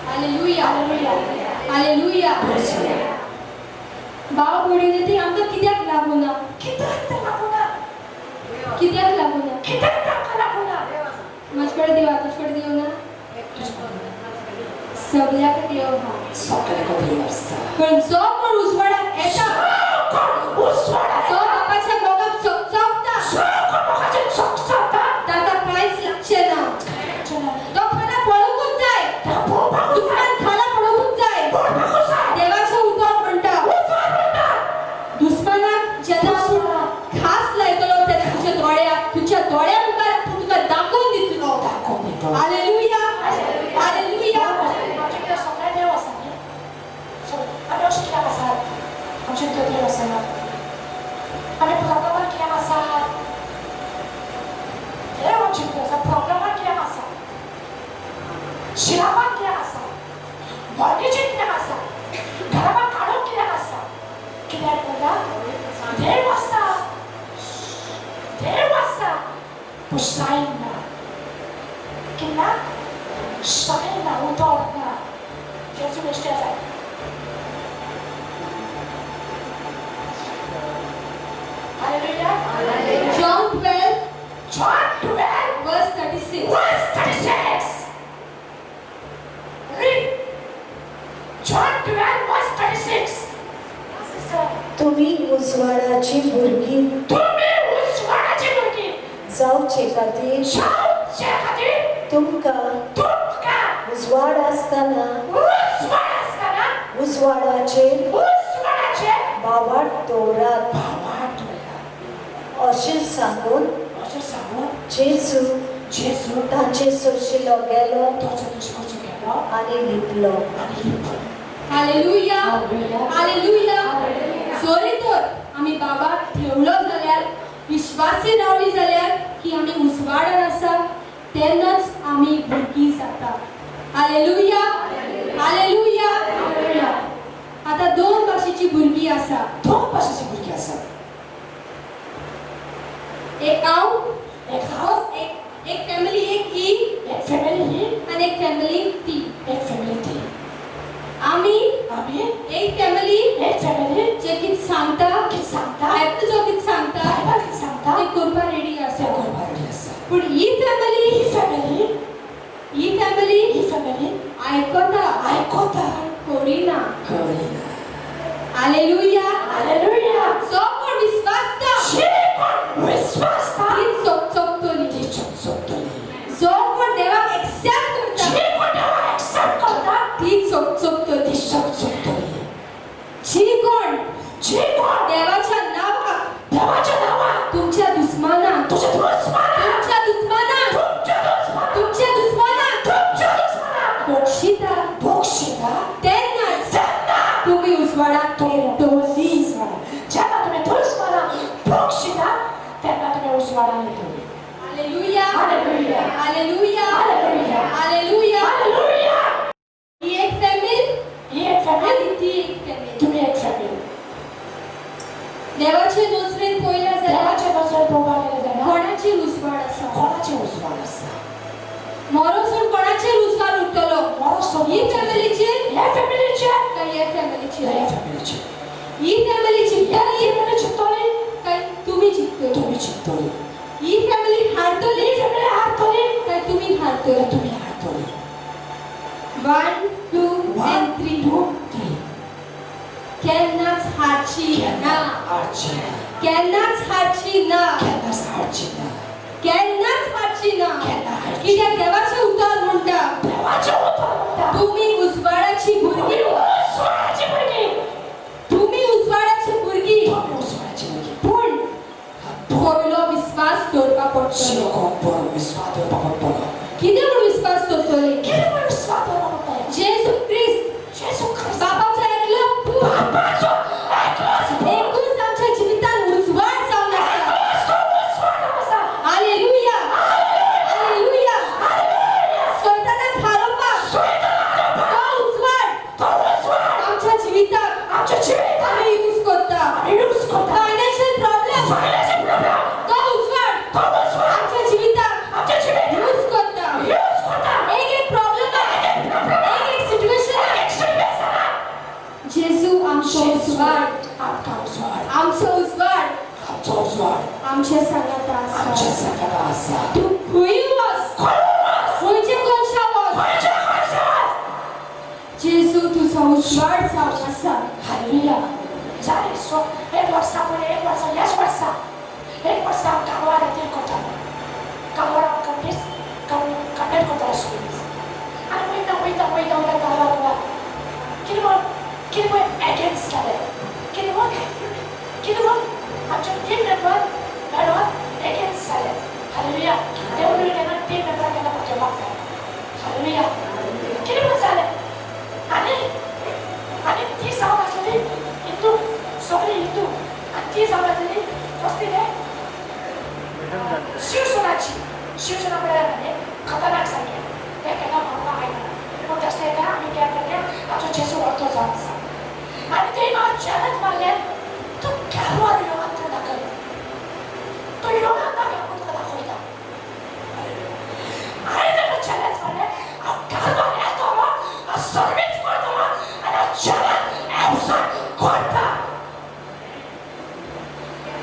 Hallelujah hallelujah. Hallelujah praise the Lord. भाव भयणी ती आमकां कित्याक लागूना? कित्याक तें लागूना? कित्याक लागूना? कित्याक ताका लागूना? माझे कडेन देव तुजे कडेन देव ना? सगळ्या कडेन देव हा. सगळे कडेन आसा. पण जो कोण उजवाडाक येता कोण उसवाडा जो बापाच्या मोगाक चकचकता म्हाकाचेर चकचकता ताका कांयच लागचें ना. तो खाला पळोवंकूच जाय. ताका पळोवपाकूच जाय. दुस्मान खाला पळोवंकूच जाय. पळोवपाकूच जाय. देवाचो उतर म्हणटा. उजवाड म्हणटा. दुस्मानाक जेन्ना आपूण खास लायतलो तेन्ना तुज्या दोळ्या मुखार तुका दाखोवन दितलो. दाखोवन दितलो. Hallelujah hallelujah. आमचे कडेन सगळे देव आसा न्ही. आमी अशें कित्याक आसात? आमचे कडेन देव आसना. आमी प्रॉब्लमान कित्याक आसात? देव आमचे कडेन आसा. प्रॉब्लमान कित्याक आसा? शिरामान कित्याक आसा? बॉन्डेजीन कित्याक आसा? घराबार काडूंक कित्याक आसा? कित्याक म्हणटा? देव आसा. देव आसा. पूण सायन ना. कित्याक? सायन ना, उतर ना. जेजू बेश्टे आसा. Hallelujah. John 12 John 12 verse 36. verse 36. Read. John 12 verse 36. Sister, तुम्ही उजवाडाची भुरगीं तुम्ही उजवाडाची भुरगीं जावचे खातीर जावचे खातीर तुमकां तुमकां उजवाड आसतना उजवाड आसतना उजवाडाचेर उजवाडाचेर भावाड दवरात भावाड दवरात. अशें सांगून अशें सांगून जेजू जेजू तांचे सुरशिलो गेलो ताचो दुश्मन गेलो आनी लिपलो. आनी लिपलो. Hallelujah hallelujah. हालेलुया. जोरी तर आमी बाबाक ठेवलो जाल्यार विश्वासी रावली जाल्यार की आमी उजवाडार आसा तेन्नाच आमी भुरगीं जाता. Hallelujah hallelujah. आतां दोन भाशेची भुरगीं आसा. दोन भाशेची भुरगीं आसात. एक हांव एक हांव, एक फॅमिली एक ही एक फॅमिली ही, आनी एक फॅमिली ती. एक फॅमिली ती. आमी आमी एक फॅमिली एक फॅमिली जे कितें सांगता कितें सांगता, बायबल जो कितें सांगता बायबल कितें सांगता ते करपा रेडी तें आसा. करपाक रेडी आसा. पूण ही फॅमिली ही फॅमिली आयकता आयकता करिना. कळना. Hallelujah hallelujah. जो कोण विश्वासता जे कोण विश्वासता ती चकचकतली. ती चकचकतली. जो कोण देवाक एक्सेप्ट करता जे कोण देवाक एक्सेप्ट करता ती चकचकतली. ती चकचकतली. जी कोण जे कोण देवाच्या नावाक देवाच्या नावाक तुमच्या दुस्मानाक तुझ्या दुश्मनाक तुमच्या दुस्मानाक तुमच्या दुश्मनाक बक्षिता बक्षिता तेन्नाच तेन्ना तुम्ही उजवाडाक येतली. जेन्ना तुम्ही दुश्मनाक बक्षिता तेन्ना तुम्ही उजवाडाक येतली. Hallelujah hallelujah. Hallelujah hallelujah. Hallelujah. Hallelujah. ही एक फॅमिली ही एक फॅमिली, आणि ती एक फॅमिली. तुम्ही एक फॅमिली. देवाचे नजरेन पळयल्या जाल्यार देवाच्या नजरेन पळोवपाक गेले जाल्यार कोणाची उजवाड आसा? कोणाचे उजवाड आसा? मोरोसून कोणाचेर उजवाड उरतलो? मोरोसून ही फॅमिलीचेर ह्या फॅमिलीचेर काय ह्या फॅमिलीचेर? ह्या फॅमिलीचेर. ही फॅमिली जिंकतली ही फॅमिली जिंकतली काय तुम्ही जिंकतली? तुम्ही जिंकतली. ही फॅमिली हारतली ही फॅमिली हारतली काय तुम्ही हारतली? तुम्ही हारतली. 1, 2, and 3. 2, 3. Kena's Hachina. Archina. Kena's Hachina. Kenas Archina. Kena's Hachina. Kenas कित्याक देवाचें उतर म्हणटा देवाचें उतर म्हणटा. तुम्ही उजवाडाची भुरगी उजवाडाची भुरगी. तुम्ही उजवाडाची भुरगी तुम्ही उजवाडाची भुरगी. पूण पयलो विश्वास दवरपा पडटलो शिलोक बरो विश्वास दवरपा पडटलो. कितें म्हूण विश्वास दवरतले कितें म्हूण विश्वास दवरपा पडटलो? जेसू क्रिस्त जेसू ख्रिस्त बापाचो एकलो पूत बापाचो एकलोच एकूच आमच्या जिवितांत उजवाड जावन आसा उजवाड आसा. हालेलुया हालेलुया सैतानाक हारोवपाक तो उजवाड आमच्या जिवितांत आमच्या जिवितांत आमी यूज करता आमी यूज करता. फायनान्शियल प्रॉब्लेम फायनान्शियल प्रॉब्लेम तो उजवाड आमच्या जिवितांत आमच्या जिवितांत यूज करता यूज करता. एक प्रॉब्लेम एक सिच्युएशन जेजू आमचो उजवाड आमकां उजवाड आमचो उजवाड आमचो उजवाड आमच्या सांगात आमच्या आसा सगळ्यांत आसा. तू खंय वच खंयचे कोणशा वच जेजू तुजो उजवाड जावन आसा हालेलुया. जालें सो एक वर्सा पयलीं एक वर्सा ह्याच वर्सा एक वर्सा हांव कामार अटेंड करतालो. कामार हांव कंडक्ट करतालो स्कुल्स. आनी वयता गांवांत कितें म्हण एगेन्स्ट जालें. कितें म्हण आमचे टीम मेंबर मेळोन एगेन्स्ट जाले. हालेलुया. देव केन्ना टीम मेंबराक केन्ना पाठोवपाक जाय. हालेलुया. कितें म्हण जालें आनी ती जावन आसलेली हिंदू सगळी हिंदू आनी ती जावन आसलेली कसली रे शिवसेना म्हळ्यार खतरनाक सारकें तें केन्ना म्हणपाक आयना. पूण तसलें एका आमी कितें केलें ताचो जेजू व्हरतो जावन आसा. आनी तें म्हाका चॅलेंज मारलें तूं केन्ना योगान तूं दाखय. तूं योगान दाखय पूण तुका दाखयता. हांवें ताका चॅलेंज मारलें हांव केन्ना येतलो हांव सर्वीस करतलो आनी हांव चॅलेंज एवसान करता.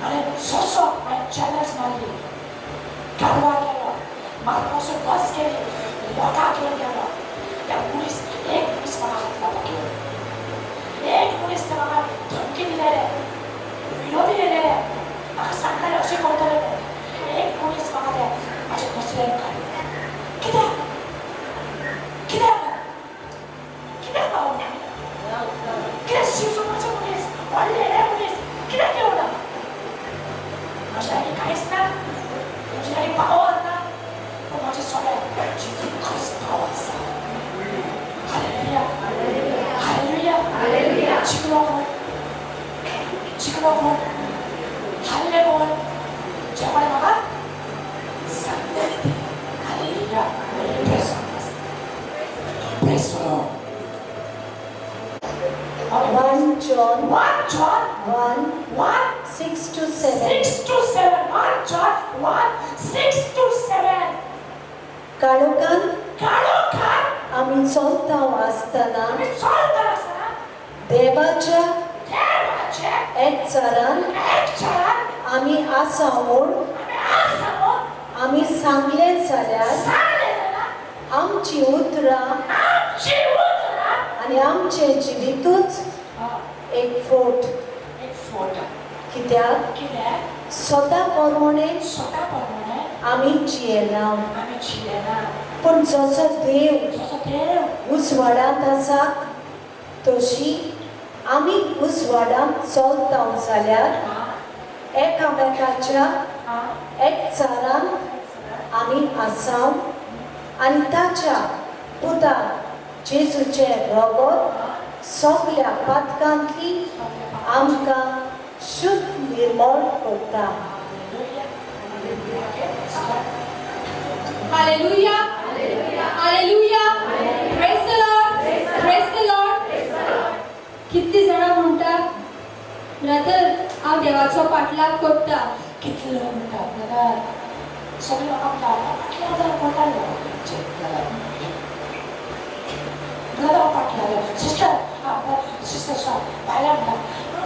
आनी सो हांवें चॅलेंज मारली. गाडवा गेलो म्हाका पासून बस केली लोकांक घेवन गेलो. एक मनीस म्हाका हात लावपाक येलो. एक मनीस म्हाका धमकी दिलेले विरोधी दिलेले म्हाका सांगताले अशें करतले म्हणून. एक मनीस म्हाका ते म्हाजे नसलेन काडले. कित्याक पावून कित्याक शिवसेनाचो मनीस व्हडले मनीस कित्याक येवना. म्हजे लागीं कांयच ना म्हजे लागीं पावर ना पूण म्हजे सगळें जेजू ख्रिस्त पावर आसा. Hallelujah hallelujah. चिकलो कोण हाल्ले कोण जे कोणें म्हाका सांगलें. Hallelujah. Praise the lord. 1 John 1 John 1 6 to 7. 6 to 7. 1 John 1 6 to 7. काळोखांत आमी चलताव आसतना आमी चलता आसतना देवाच्या देवाचे एकचारान एकचारान आमी आसा म्हूण आमी आसा म्हूण आमी सांगलें जाल्यार सांगलें जाल्यार आमची उतरां आमची उतरां आनी आमचें जिवितूच एक फोट. एक फोट. कित्याक कित्याक स्वता प्रमाणें स्वता प्रमाणे आमी जियेना. आमी जियेना. पूण जसो देव जसो देव उजवाडांत आसा तशी आमी उजवाडांत चलताव जाल्यार एकामेकाच्या एकचारान आमी आसाव आनी ताच्या पुताक जेजूचें रगत सगळ्या पातकांतली आमकां शुद्ध निर्मळ करता. Hallelujah hallelujah. Praise the lord praise the Lord. कितली जाणां म्हणटात ब्रदर हांव देवाचो पाटलाग करता. कितले लोक म्हणटात ब्रदर सगळे लोक म्हणटात पाटल्यार ब्रदर पाटल्यार सिस्टर बायला म्हणटात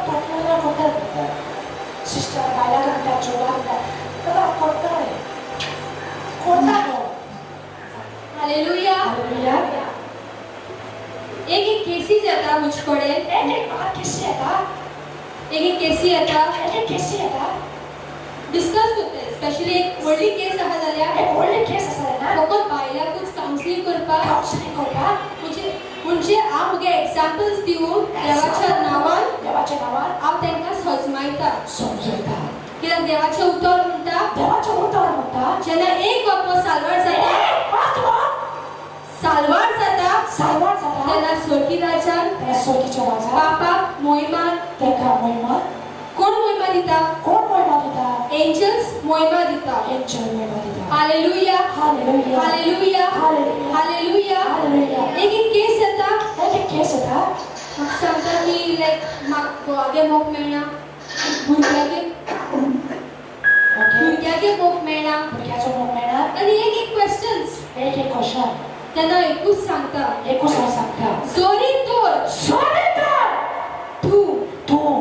पाटल्यार करतात. सिस्टर बायला म्हणटात चेडवा म्हणटात ब्रदर करता रे करता गो. Hallelujah hallelujah. एक एक केसीज येता मुझे कडेन एक म्हाका केसी येता एक केसी येता एक केसी येता डिस्कस करता स्पेशली एक व्हडली केस आहा जाल्यार एक व्हडली केस आसा ना फकत बायलांकूच कावन्सिलींग करपाक कावन्सिलींग करपाक म्हणजे हांव मुगे एक्झाम्पल्स दिवन देवाच्या नांवान देवाच्या नांवान हांव तांकां सजमायता समजयता कित्याक देवाचें उतर म्हणटा देवाचें उतर म्हणटा जेन्ना एक बाबा साल्वार जाता साल्वार जाता तेन्ना स्वर्गीराजान स्वर्गीच्या राजा बापाक मोहिमा तेका महिमा कोण मोहिमा दिता कोण महिमा दिता एंजल्स मोहिमा दिता एंजल महिमा दिता hallelujah hallelujah hallelujah hallelujah hallelujah hallelujah एक एक केस येता एक केस येता म्हाका सांगता की लायक म्हाका घोवागे मोग मेळना भुरग्यागे भुरग्यागे मोग मेळना भुरग्याचो मोग मेळना आनी एक क्वेश्चन्स एक क्वेश्चन तेन्ना एकूच सांगता एकूच हांव सांगता जोरी तोर तूं तूं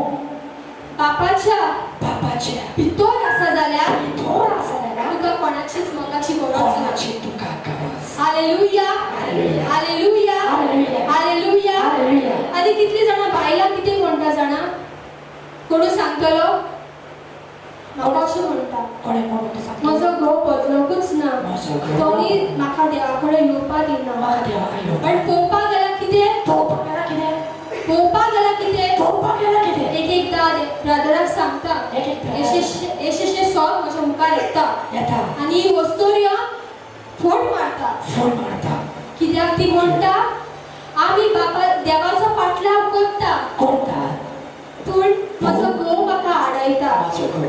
बापाच्या बापाचे भितर आसा जाल्यार भितर आसा जाल्यार तुका कोणाचीच मोगाची गरज ना कोणाची तुका गरज hallelujah hallelujah hallelujah hallelujah hallelujah hallelujah आनी कितली जाणां बायलां कितें म्हणटा जाणा कोणू सांगतलो म्हाका अशें म्हणटा कोणे कोण म्हणटा सांगता म्हजो घोव बदलोकूच ना म्हजो घोव कोणी म्हाका देवा कडेन येवपाक दिना म्हाका देवाक येवपाक पण पळोवपाक गेल्यार कितें पळोवपाक गेल्यार कितें पळोवपाक गेल्यार कितें पळोवपाक गेल्यार कितें एक एकदां ब्रदराक सांगता एक एशेशे सॉंग म्हज्या मुखार येता येता आनी वस्तोरिया फोट मारता फोन मारता कित्याक ती म्हणटा आमी बापा देवाचो फाटलाव करता कोणता पूण म्हजो घोव म्हाका आडयता म्हाजो घोव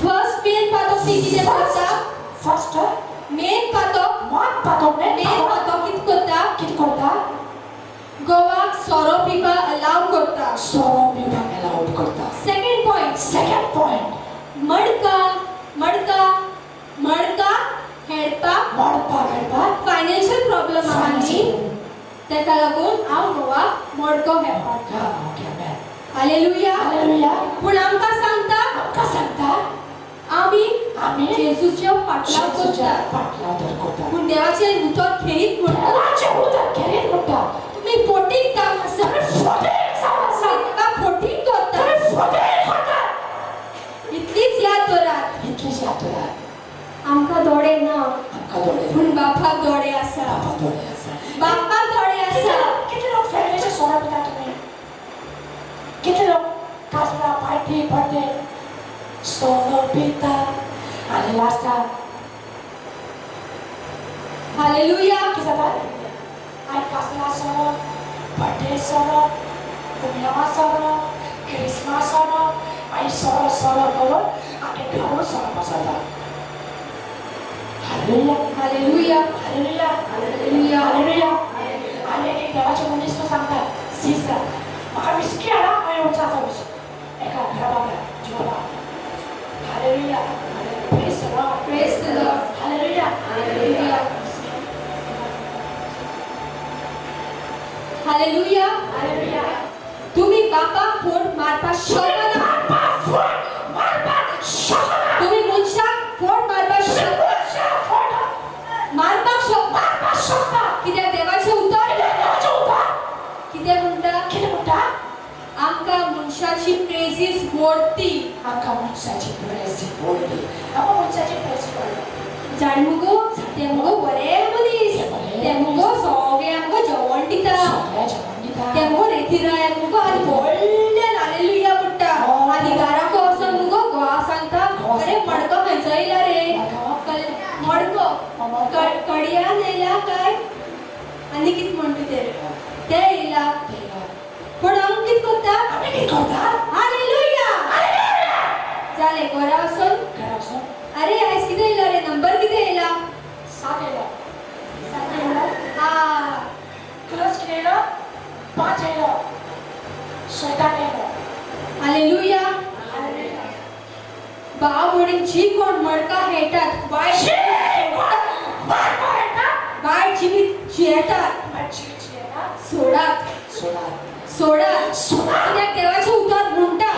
फर्स्ट मेन पातोक ती कितें करता फर्स्ट मेन पातोक मान पातोक मेन पातोक कितें करता कितें करता गोवाक सोरो पिवपाक अलाव करता सोरो पिवपाक अलाउड करता सेकंड पॉइंट सेकंड पॉइंट मडका मडका मडका हेडपाक मडपाक हेडपाक फायनान्शियल प्रॉब्लेम आहा न्ही तेका लागून हांव गोवाक मडको हेडपाक हालेलुया हालेलुया पूण आमकां सांगता आमकां सांगता आमी आमी जेजूचो फाटलाव जेजूच्या करता फाटलाव तर करता पूण देवाचें उतर खेरीत म्हणटा देवाचे उतर खेरीत म्हणटा तुमी फोटींग काम आसा फोटींग जावन आसा ताका फोटींग करता तुमी फोटींग करता इतलीच याद दवरात इतलीच याद दवरात आमकां दोळे ना आमकां दोळे पूण बापाक दोळे आसा बापा दोळे आसा बापाक दोळे आसा किती लोक फॅमिलीचे सोडा पिता तुम्ही किती लोक कासरा पार्टी बर्थडे सोडो पिता आणि लास्टाक हालेलुया किती जाता आय कासरा सोडो बर्थडे सोडो कुमियावा सोडो क्रिसमस सोडो आई सोडो सोडो करून आणि घालून सोडो बसवता hallelujah hallelujah hallelujah hallelujah hallelujah आणि एक देवाचे मनीस तो सांगतात सिस्टर म्हाका विस्की हाडा हांवें वचपाचो विषय एका घरा बाबा जिवाबा hallelujah praise the lord praise the lord hallelujah hallelujah hallelujah hallelujah तुम्ही बापाक फोट मारपाक शकना तुम्ही मनशाक फोट मारपाक शकता कित्याक देवाचें उतर कितें म्हणटा आमकां मनशाची प्रेजीस मोडटी आमकां मनशाची प्रेज बोलली आमकां मनशाची प्रेज बोलली जाण मुगो ते मुगो बरे मनीस ते मुगो सगळे आमकां जेवण दिता सगळ्या जेवण दिता ते मुगो रेतीरायाक मुगो आनी व्हडल्यान हालेलुया म्हणटा आनी घराको वचोन मुगो घोवा सांगता अरे मडको खंयचो येयला रे मडको कडयान येयला काय आनी कितें म्हणटा ते येयला पण हांव कितें करता आमी कितें करता हालेलुया जालें घरा वचोन घरा वचून अरे आयज कितें येयला रे नंबर कितें येयला 7 येयलो क्लच कितें येयलो 5 येयलो 7 येयलो हालेलुया हालेलुया भाव म्हणून जी कोण मडका हेटात वायट जिवीत जियेतात सोडात सोडात कित्याक देवाचें उतर म्हणटा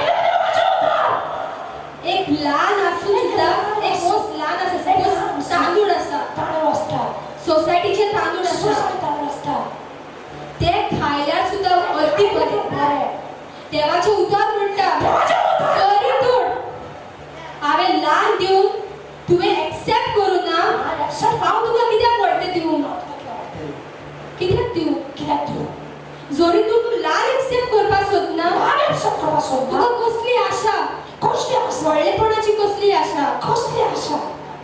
एक ल्हान आसूं सुद्दां एक मोस ल्हान आसा सपोज तांदूळ आसा तांदूळ आसता सोसायटीचे तांदूळ आसा तांदूळ देवाचे उतर म्हणटा देवाचे उतर. सॉरी तोड हांवें ल्हान दिवन तुवें एक्सेप्ट करूं ना हांव तुका कित्याक व्हडलें दिवं कित्याक दिवं कित्याक दिवं? जोरी तूं ल्हान एक्सेप्ट करपाक सोदना ल्हान एक्सेप्ट करपाक सोदना. तुका कसली आशा कसली आशा? व्हडलेपणाची कसली आशा कसली आशा?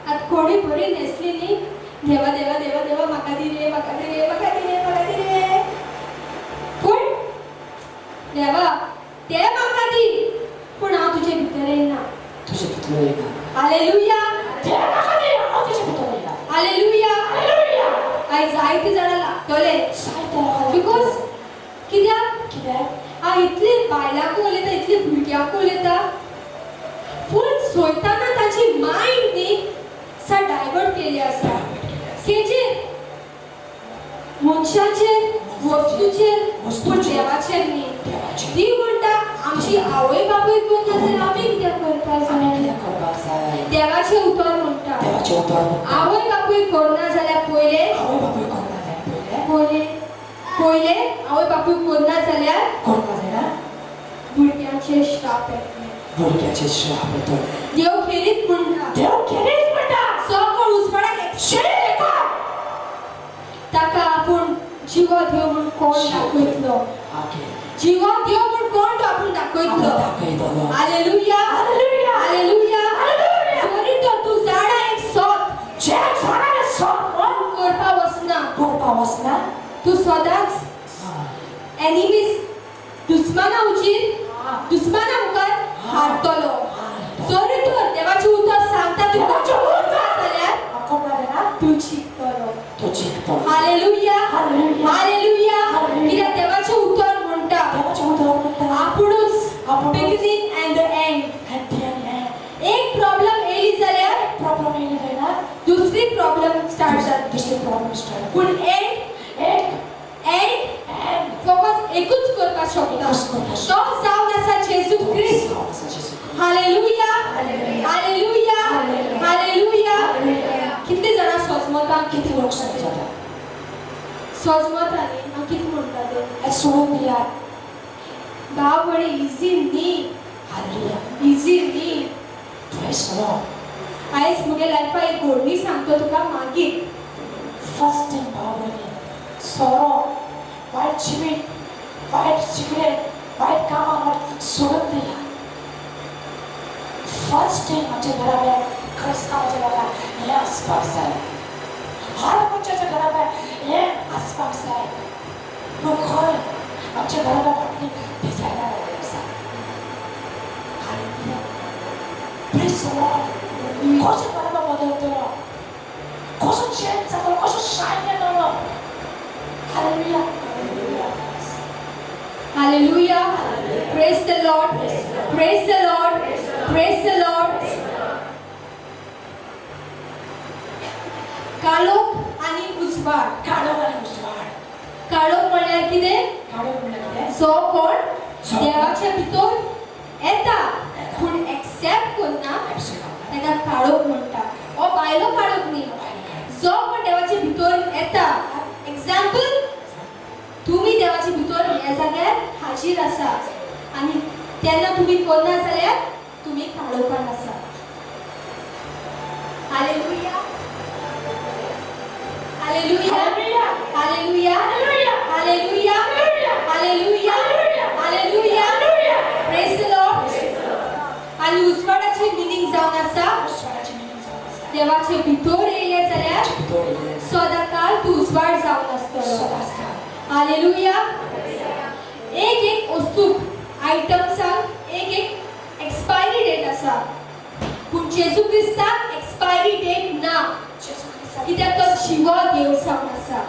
आतां कोणी बरी न्हेसली न्ही देवा देवा देवा देवा म्हाका दी रे म्हाका दी रे म्हाका दी रे म्हाका दी रे पूण देवा ते म्हाका दी पूण हांव तुजे भितर येना तुजे भितर येना. हालेलुया ते म्हाका दी, हांव तुजे भितर येना. Hallelujah hallelujah. आयज जायते जाणां लागतले जायते लोकांक बिकॉज कित्याक कित्याक? हांव इतले बायलांक उलयता इतले भुरग्यांक उलयता पूण सोयताना ताची मायंड न्ही सा डायवर्ट केली आसा केजेर मनशाचेर वस्तूचेर पूण देवाचेर न्ही देवाचेर. ती म्हणटा आमची आवय बापूय करना जाल्यार आमी कित्याक करपाक आमी जाय कित्याक करपाक जाय? देवाचे उतर म्हणटा देवाचें उतर म्हणटा. आवय बापूय करना जाल्यार पयले आवय बापूय करना जाय पयलें. पयले आवय बापूय करना जाल्यार करना जायना भुरग्यांचेर श्राप येतले भुरग्याचे श्राप येतले. देव खेरीत म्हणटा देव केलीच म्हणटा. कोण उसपडाक शेण येता. ताका आपूण जिवा देव म्हूण कोण दाखयतलो आगे जिवा देव म्हूण कोण तो आपूण दाखयतलो दाखयतलो. Hallelujah hallelujah. Hallelujah hallelujah. जोरी तो तूं झाडा एक सोत जे झाडाले सोड करपा वचना करपाक वचना. तूं सदांच एनिमीज दुस्माना मुखार हारतलो जोरी तूं देवाचें उतर सांगता तूं देवाचें उतर. जाल्यार करना जायना तूं जिखतलो तो जिखतो. Hallelujah hallelujah. Hallelujah hallelujah. कित्याक देवाचें उतर म्हणटा देवाचें उतर म्हणटा. आपुणूच बिगिनिंग एंड द एंड एक प्रॉब्लेम येयली जाल्यार प्रॉब्लेम येयली जायना. दुसरी प्रॉब्लेम स्टार्ट जाता दुसरी प्रॉब्लेम स्टार्ट. पूण एंड फकत एकूच करपाक शकता एकूच करपाक शकता. तो जावन आसा जेजू ख्रिस्त हालेलुया हालेलुया हालेलुया कितले जाणां सजमतां किती लोक समजता. सजमता न्ही हांव कितें म्हणटा तें हें सोडून दिल्यार. भाव बडी इजी न्ही हालेलुया. इजी न्ही प्रेज द लॉर्ड. आयज म्हगे लायफा एक घडणी सांगता तुका मागीर फर्स्ट टाइम भावनी सोरो वायट जिवीत वायट सिगरेट वायट कामां सोडून दिल्या. फर्स्ट टाइम आमच्या घराब्या क्रिस्तांवाच्या घरान हें आसपाक जाय. हर मनशाच्या घराब्या हें आसपाक जाय. पूण खंय आमच्या घराब्या फाटली डिजायनां लायिल्ली आसा. हालेलुया. Praise the Lord. कसो घराबा बदलतलो, कसो चेंज जातलो, कसो शायन येतलो. Hallelujah. Hallelujah praise the lord praise the lord praise the Lord काळोख आनी उजवाड काळोख आनी उजवाड. काळोख म्हणल्यार कितें काळोख म्हणल्यार कितें? जो कोण देवाच्या भितर येता पूण एक्सेप्ट करना ताका काळोख म्हणटा. हो भायलो काळोख न्ही. जो कोण देवाच्या भितर येता एक्झाम्पल तुमी देवाच्या भितर ह्या जाग्यार हाजीर आसा आनी तेन्ना तुमी करना जाल्यार तुमी काळोखान आसा. Hallelujah hallelujah hallelujah hallelujah hallelujah hallelujah praise the Lord. आनी उजवाडाची मिनींग जावन आसा देवाचे भितर येयले जाल्यार सदांकाळ तूं उजवाड जावन आसतलो. हालेलुया. एक वस्तूक आयटम्सांक एक एक्सपायरी डेट आसा पूण जेजू क्रिस्ताक एक्सपायरी डेट ना कित्याक तो जिवो देव जावन आसा.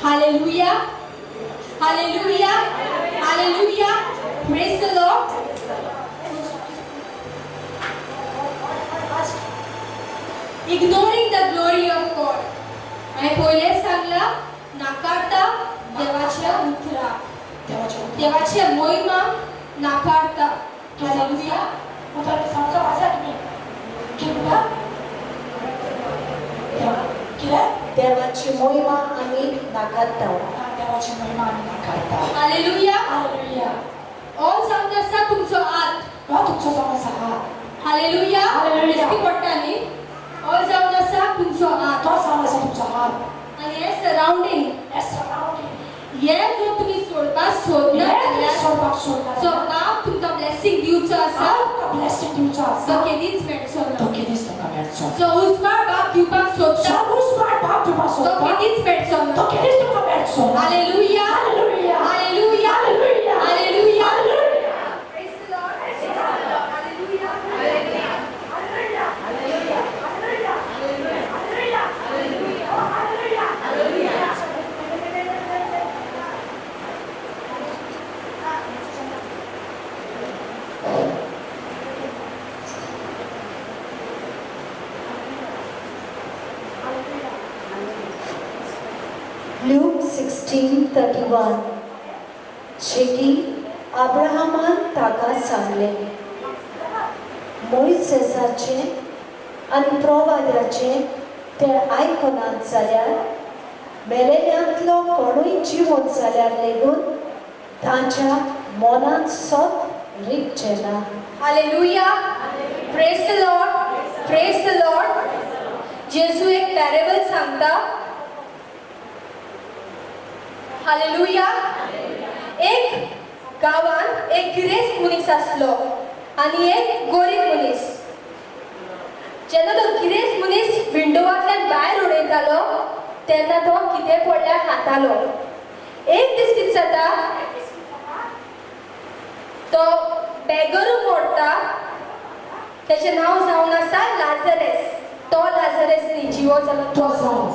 Hallelujah hallelujah hallelujah praise the Lord. Ignoring the glory of God हांवें पयलें सांगलां नाकारता देवाच्या उतरा देवाची महिमा नाकारता. हालेलुया. उतर सांगता वाचा तुम्ही. किंवा कितें? देवाची महिमा आमी नाकारता. देवाची महिमा आमी नाकारता. हालेलुया. हालेलुया. ऑल जावन आसा तुमचो हात तो तुमचो जावन आसा हात हालेलुया हालेलुया. दिसती पडटा न्ही ऑल जावन आसा तुमचो हात तो जावन आसा तुमचो हात आनी हे सराउंडिंग हे सराउंडिंग हे जो तुम्ही सोडपाक सोदना जाल्यार सोडपाक सोडना जो बाप तुमकां ब्लेसिंग दिवचो आसा ब्लेसिंग दिवचो तो आसा केदीच मेळचो तो ना केदीच तुमकां मेळचो जो उजवाड बाप दिवपाक सोदता समूस बाप दिवपाक तो सोदता केदीच मेळचो तो ना केदीच तुमकां मेळचो hallelujah hallelujah hallelujah hallelujah hallelujah hallelujah Praise the Lord. Hallelujah. Luke 16:31 जेकी अब्राहमान ताका सांगले मोइसेसाचे आनी प्रोवाद्याचे ते आयकनात जाल्यार मेलेल्यांतलो कोणूय जिवंत जाल्यार लेगून तांच्या मनांत सोत रिगचे ना Hallelujah. Praise the Lord. Praise the Lord. जेजू एक पॅरेबल सांगता हालेलुया एक गावान एक गिरेस्त मनीस आसलो आनी एक गोरीब मनीस जेन्ना तो गिरेस्त मनीस विंडोवांतल्यान भायर उडयतालो तेन्ना तो कितें पडल्यार खातालो एक दीस कितें जाता तो बेगरू मोडटा तेचें नांव जावन आसा लाझरस तो लाझरस न्ही जिवो जालो तो जावन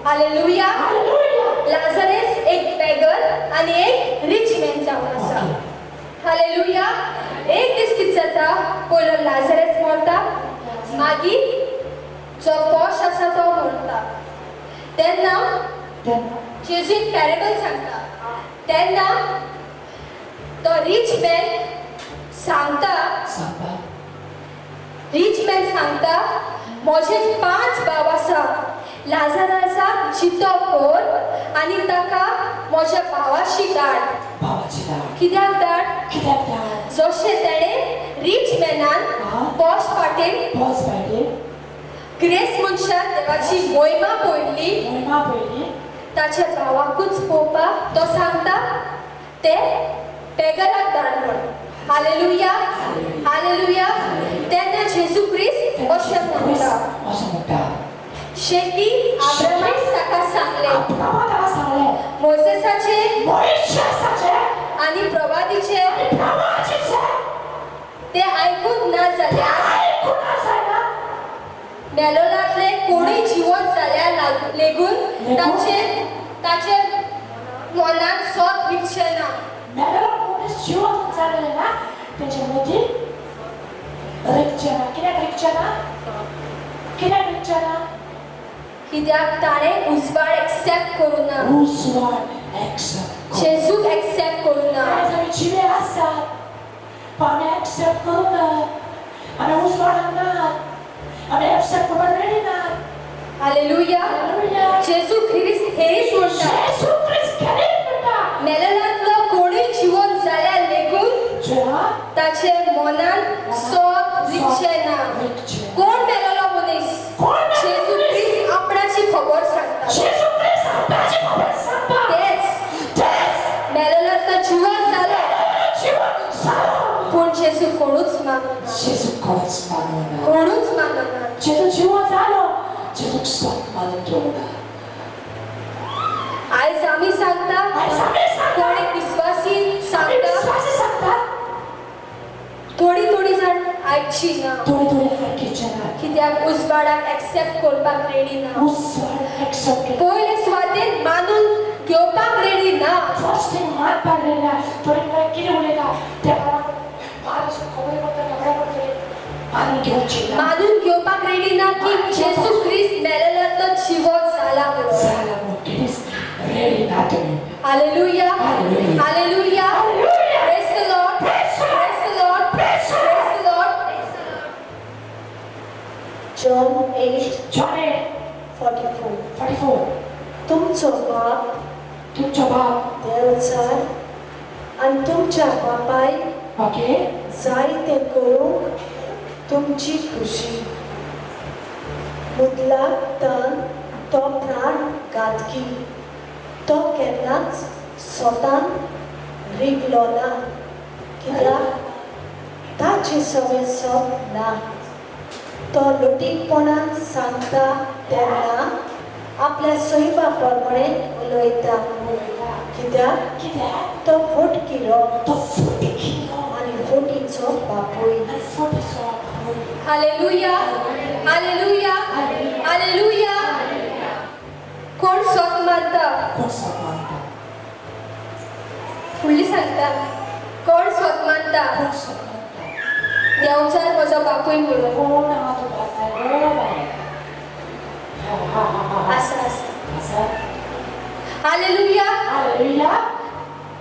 हालेलुया हालेलुया लाझरस एक बेगर आनी एक रिच मॅन जावन आसा हालेलुया एक दीस कितें जाता पयलो लाझरस मरता मागीर जो पॉश आसा तो मरता तेन्ना जेजू एक पॅरेबल सांगता तेन्ना तो रिच मॅन सांगता रिच मॅन सांगता म्हजे 5 भाव आसा लाझरसाक जितो कर आनी ताका म्हज्या भावाशी धाड भावाची धाड कित्याक धाड कित्याक धाड जशें तेणें रिच मॅनान पॉश पाटेन बॉस पायले ग्रेस मनशान देवाची मोहिमा पळयली महिमा पयली ताच्या भावाकूच पळोवपाक तो सांगता ते बेगराक धाड म्हण हालेलुया हालेलुया तेन्ना जेजू क्रिस्त अशें म्हणटा असं म्हणटा शेती अब्राहमान ताका सांगले अब्राहमान ताका सांगले मोसेसाचे मोइसेसाचे आनी प्रवादीचे प्रवादीचे ते आयकून ना जाल्यार आयकून जायना मेलोलांतले कोणीय जिवंत जाल्यार लेगून ताचे मनांत सोत विकचे ना मेलेलो मनीस जिवंत जालेले ना तेचे मदीं रिगचे ना कित्याक रिगचे ना कित्याक रिगचे ना कित्याक ताणें उजवाड एक्सेप्ट करूं ना उजवाड एक्सेप्ट जेजूक एक्सेप्ट करूं ना आयज आमी जिवे आसात पण आमी एक्सेप्ट करूं ना आमी उजवाडाक नात आमी एक्सेप्ट करपाक रेडी नात हालेलुया हालेलुया जेजू ख्रिस्त हेच म्हणटा जेजू ख्रिस्त खेरीत म्हणटा मेलेल्यांतलो कोणीय जिवंत जाल्यार लेगून जेवा ताचे मनांत सोत विकचे ना रिगचे कोण मेलेलो मनीस कोण जेजू ख्रिस्त आपणाची खबर सांगता जेजू ख्रिस्त आपणाची खबर सांगता तेच मेलेल्यांतलो जिवंत जालो जिवंत जालो पूण जेजू कोणूच मागना जेजू कोणूच मानना कोणूच मागना जेजू जिवंत जालो जेजूक सोत मानून घेवना आयज आमी सांगता आयज आमी सांगता कोण एक विश्वासी आमी सांगता विश्वासी सांगता थोडी जाण आयकची ना थोडी आयकीचे ना कित्याक उजवाडाक एक्सेप्ट करपाक रेडी ना उजवाड एक्सेप्ट पयले सुवातेर मानून घेवपाक रेडी ना फर्स्ट थिंग मानपाक रेडी ना थोडी मला कितें उलयता त्या महाराज खबर पडटा खबर पडटली मानून घेवची ना मानून घेवपाक रेडी ना की जेजू ख्रिस्त मेलेल्यांतलो जिवंत जाला म्हणून जाला म्हणून कितेंच रेडी ना तुमी hallelujah Hallelujah. Hallelujah Hallelujah. Praise the Lord Praise the Lord. Praise the Lord Praise the praise the Lord John 8:44 John 8:44 तुमचो बाप तुमचो बाप देव आनी तुमच्या बापाय ओके जायते करूंक तुमची खुशी मुदलाक तन तो प्राण घातकी तो केन्नाच स्वतान रिगलो ना कित्याक ताची सवय सोब ना तो लुटीकपणान सांगता तेन्ना आपल्या सोयबा प्रमाणे उलयता कित्याक कित्याक तो फुटकिरो तो फुटकिलो आनी फुटीचो बापूय आनी फुटीचो बापूय हालेलुया हालेलुया हालेलुया कोण स्वत मानता कोण मानता फुडली सांगता कोण स्वत मानता कोण मानता देवचार म्हजो बापूय म्हणून कोण हांव तुका बाय आसा आसा आसा हालेलुया हालेलुया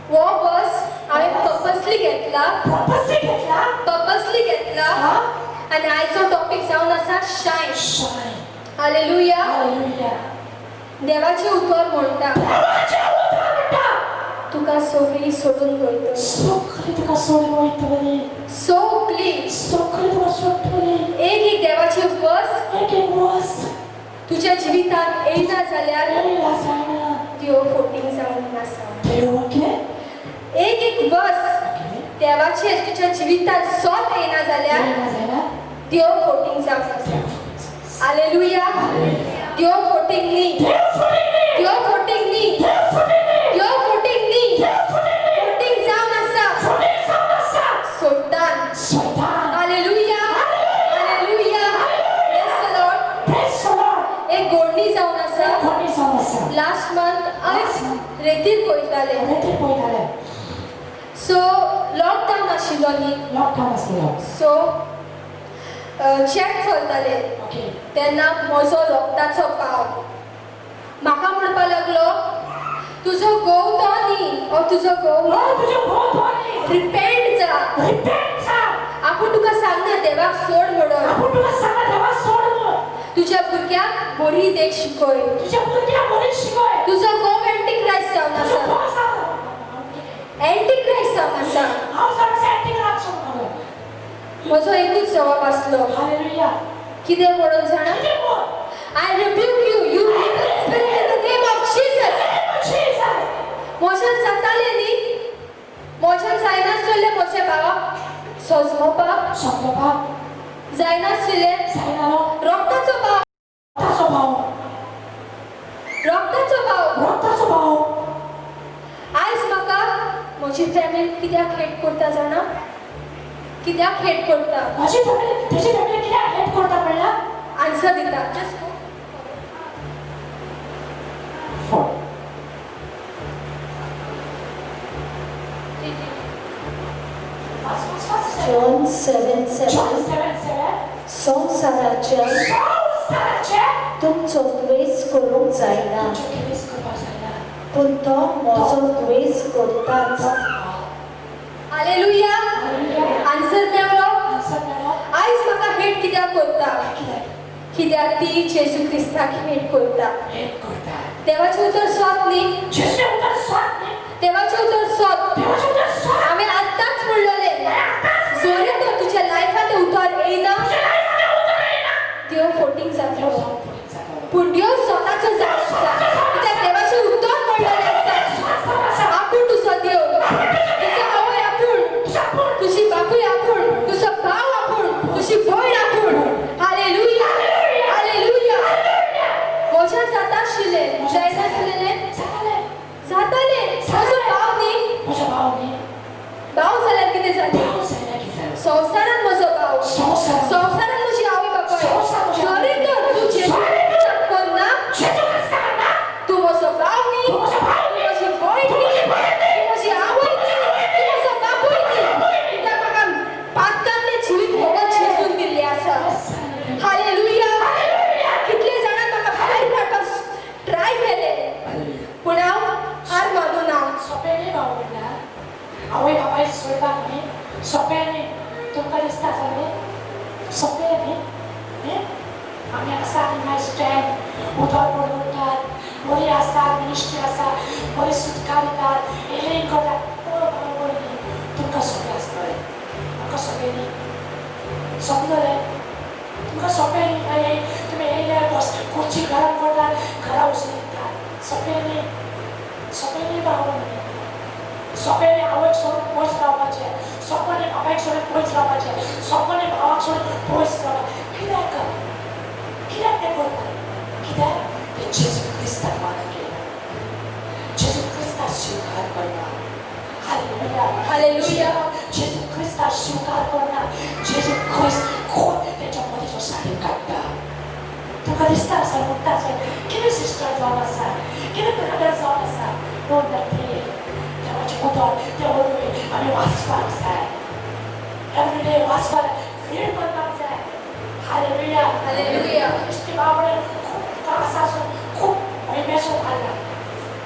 वो बस हांवें पर्पसली घेतला पर्पसली घेतला हा आनी आयचो टॉपिक जावन आसा शायन शायन हालेलुया हालेलुया देवाचें उतर म्हणटा देवाचें उतर म्हणटा तुका सगळी सोडून वयतली सगळी तुका सोडून वयतली सगळी तुका सोडटली एक देवाची बस एक वस तुज्या जिवितांत येयना जाल्यार येयला जायना देव फोटींग जावन आसा देव ओके एक बस देवाचे तुज्या जिवितांत सोत येयना जाल्यार येयला जायना देव फोटींग जावन आसा हालेलुया देव फोटींग न्ही देव फोटींग न्ही देव फोटींग न्ही फोटींग जावन आसा सोडटान hallelujah hallelujah praise the lord एक गोडणी जावन आसा लास्ट मंथ हांव रेतीर पळयतालें सो लॉकडावन आशिल्लो न्ही सो चॅट चलताले तेन्ना म्हजो लोकडाचो पाव म्हाका म्हणपाक लागलो तुजो घोव तो न्ही हो तुजो घोव रिपेंट जा आपूण तुका सांगना देवाक सोड म्हणून तुज्या भुरग्याक बरी देख शिकय तुजो घोव एंटीक्रायस्ट जावन आसा एंटीक्रायस्ट जावन आसा म्हजो एकूच जवाब आसलो कितें म्हणून जाणा I rebuke you spirit in the name of Jesus motion जातालें न्ही मोशन जायनासलें म्हजे भावाक सजमोवपाक जायनासलें रक्ताचो भाव आयज म्हाका म्हजी फॅमिली कित्याक हेट करता जाणा कित्याक हेट करता आन्सर दिता John 7:7 संसाराच्या तुमचो द्वेष करूंक जायना पूण तो म्हजो द्वेष करताच हालेलुया आन्सर मेळ्ळो आयज म्हाका हेट कित्याक करता कित्याक ती जेजू क्रिस्ताक हेट करता देवाचें उतर सोत न्ही देवाचें उतर सोत हांवें आत्ताच म्हणलेलें जोरी तो तुज्या लायफांत उतर येयना देव फोटींग जातलो पूण देव स्वताचो जाय कित्याक देवाचें उतर म्हणलेलें आसता आपूण तुजो देव तुजो आवय आपूण तुजी बापूय आपूण तुजो भाव आपूण तुजी भयण आपूण हालेलुया हालेलुया म्हज्यान जाता आशिल्लें जायनासलें जातालें म्हजो भाव न्ही भाव जाल्यार कितें जालें संवसारांत म्हजो भाव संवसारांत म्हजी आवय बापाय जरी तर तूं जेजू करना तूं म्हजो भाव न्ही म्हजी भयण न्ही तूं म्हजी आवय न्ही तूं म्हजो बापूय न्ही कित्याक म्हाका पातकांतलें जिवीत भोगत जेजून दिल्लें आसा हालेलुया कितले जाणां म्हाका भायर काडपाक ट्राय केलें पूण हांव हार मानूं ना आवय बाबाय सोडपाक न्ही सोंपें न्ही तुमकां दिसता सगळें सोंपें न्ही आमी आसा माय स्टँड उदक पडटात बरी आसात मिनिस्ट्री आसा बरी सुटका दितात हेलिंग करतात बरोबर न्ही तुमकां सोंपें आसतलें समजले तुमकां सोंपें न्ही तुमी येयल्यार बस खुर्ची घरात पडल्यार घरा वचून येतात सोंपें न्ही भाव सोंपें न्ही आवयक सोडून पयस रावपाचें सोंपें न्ही बापायक सोडून पयस रावपाचें सोंपें न्ही भावाक सोडून पयस रावपाचें कित्याक तें करता कित्याक तें जेजू क्रिस्ताक मानून गेला जेजू क्रिस्ताक स्वीकार करना हालेलुया जेजू क्रिस्ताक स्वीकार करना जेजू क्रिस्त खून तेच्या मदींचो साडीर काडटा तुका दिसता आसा म्हणटा आसा कितें सिस्टर जावन आसा कितें ब्रदर जावन आसा नो नथींग देवाचें उदक तें वरवीं आमी वाचपाक जाय एवरीडे वाचपाक रीड करपाक जाय हालेलुया इश्टी बाबडे खूब त्रास आसून खूब म्हयन्यासून काडला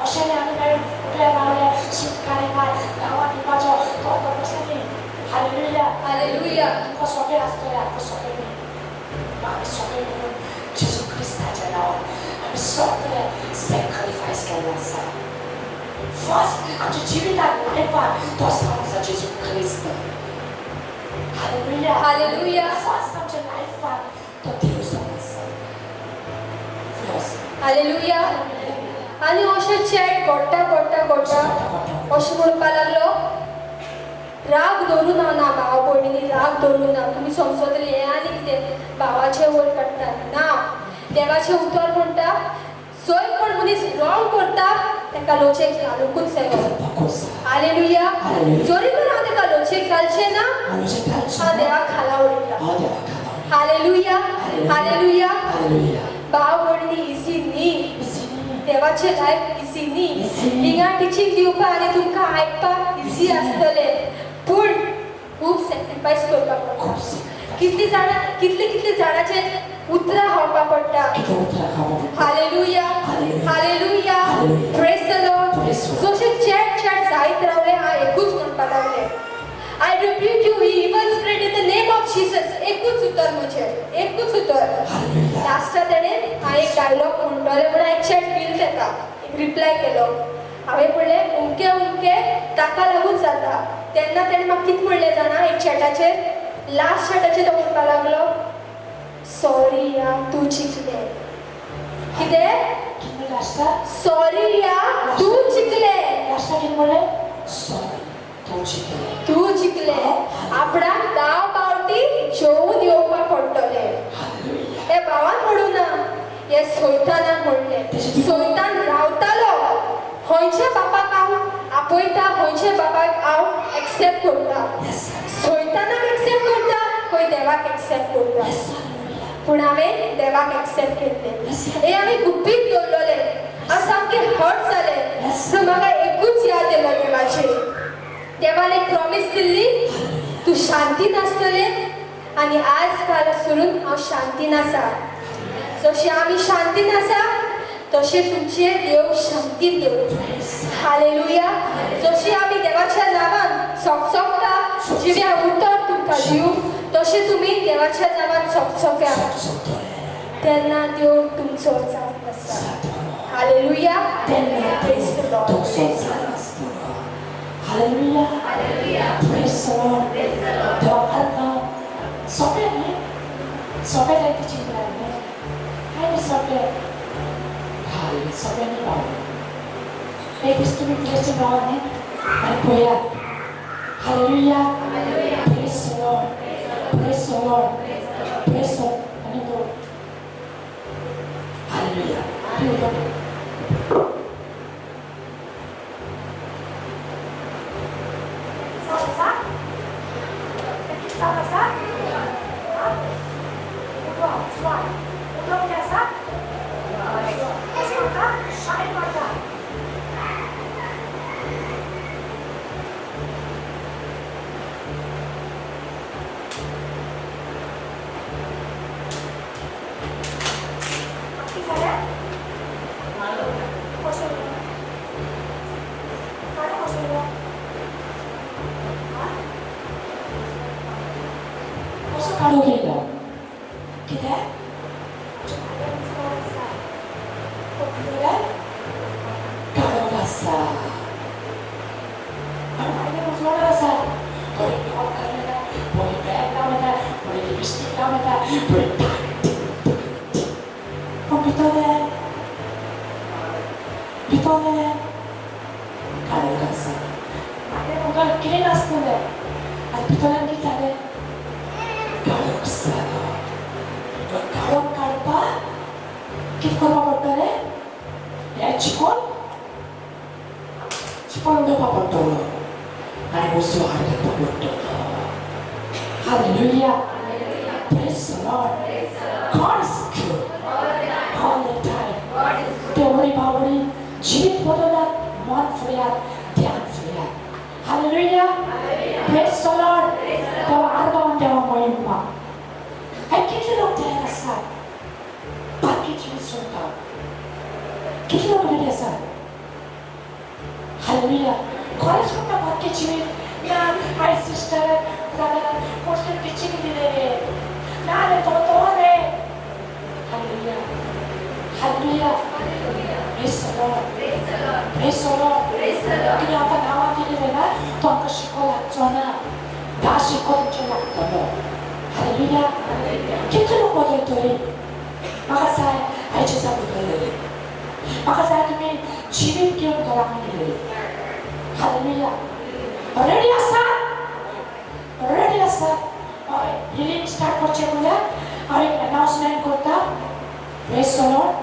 अशें न्ही आमी मेळून उठले रावले सुटकारे काय गांवांत येवपाचो तो तसो न्ही हालेलुया तुमकां सोंपें आसतलें आमकां सोंपें न्ही आमी सोंपें म्हणून जेजू क्रिस्ताच्या नांवान आमी सगळें सॅक्रिफायस केल्लें आसा फर्स्ट आमच्या जिवितांत लायफान तो जावन आसा जेजू क्रिस्त हालेलुया फर्स्ट आमच्या लायफान तो देव जावन आसा हालेलुया आनी अशें चॅट घडटा अशें म्हणपाक लागलो राग धरून ना भाव भयणींनी राग धरून ना तुमी समजतली हें आनी कितें भावाचें वयर काडटा ना देवाचें उतर म्हणटा जंय कोण मनीस रॉंग करता ताका लोचेक घालूंकूच जाय हालेलुया जरी तर हांव ताका लोचेक घालचें ना हांव देवाक खाला उडयता हालेलुया भाव भयणी इजी न्ही देवाचें लायफ इजी न्ही हिंगा टिचींग दिवपाक आनी तुमकां आयकपाक इजी आसतलें पूण खूब सॅक्रिफायस करपाक पडटा कितले जाणांचे उतरां खावपाक पडटा हालेलुया प्रेज द लॉर्ड जशें चॅट जायत रावलें हांव एकूच म्हणपाक लागलें I rebuke you evil spirit in the name of Jesus. एकूच उतर म्हजें एकूच उतर लास्टा तेणें हांव एक डायलॉग म्हणटलें म्हणून हांवें चॅट केली ताका एक रिप्लाय केलो हांवें म्हणलें उमकें ताका लागून जाता तेन्ना तेणें म्हाका कितें म्हणलें जाणा एक चॅटाचेर लास्ट चॅटाचेर तो म्हणपाक लागलो सॉरी या तूं चिकलें कितें सॉरी या तूं चिकलें लास्टा कितें म्हणलें सॉरी तूं चिकलें आपणाक 10 पावटी जेवून येवपाक पडटलें हे भावान म्हणूं ना हे सैतानान म्हणलें सैतान रावतालो खंयच्या बापाक हांव आपयता खंयच्या बापाक हांव एक्सेप्ट करता सैतानाक एक्सेप्ट करता खंय देवाक एक्सेप्ट करता पूण हांवें देवाक एक्सेप्ट केल्लें हे आमी गुप्पीत दवरलेलें हांव सामकें हर्ट जालें सो म्हाका एकूच याद येयलो देवाची देवान एक प्रॉमिस दिल्ली तूं शांतीन आसतलें आनी आज पासून हांव शांतीन आसा जशें आमी शांतीन आसा तशें तुमचे देव शांतीन दवरता हालेलुया जशें आमी देवाच्या नांवान सोगसोगता जिव्या उतर तुमकां दिवं तशें तुमी देवाच्या नांवान सोगसोग्या तेन्ना देव तुमचो जावन आसा hallelujah praise the Lord Hallelujah. Praise the Lord. देवा आत्मा सोंपें न्ही सोंपें तें टिचींग न्ही काय न्ही सोंपें हालेलुया सोंपें न्ही भाव एक दीस तुमी प्लेसीन रावा न्ही आनी पळया hallelujah Praise the Lord. Praise the Lord. Praise the Lord. आनी तो हालेलुया काढू गेलो कित्याक काढून आसा आनी मागीर उजवाडार आसा बरी जॉब करलें ना बरी बँक ना म्हणटा बरी list Bitone 가능했어. 안에 뭔가 길이 났는데 안 bitone 기타네 가능했어. 가론 갈바 기타가 못하네. 야 치콘 치콘도 바빠도 나의 모습을 알겠다 못도. 할렐루야. Praise the Lord. God is good all the time. तेवढी भावनी जीवित बदलत मन फुल्यात ध्यान फुल्यात हालेलुया प्रेज द लॉर्ड तेव्हा अर्धवट तेव्हा महिमा हे किती लोक तयार असतात बाकीची विसरतात किती लोक घरी असतात हालेलुया खरंच म्हणता बाकीची ना my sister brother poster teaching दिलेले नाले तो रे hallelujah hallelujah Praise the Lord. Praise the Lord. 그냥 아까 나와드리면 또 아까 시골 왔잖아. 다시 거듭좀 왔거든. 할렐루야. 기트로 거듭더니 마가사의 알지사부들이 마가사님이 집인 기억 돌아가기를 할렐루야. Already asal. Healing start করছে বলে আর announcement করতাম. Praise the Lord.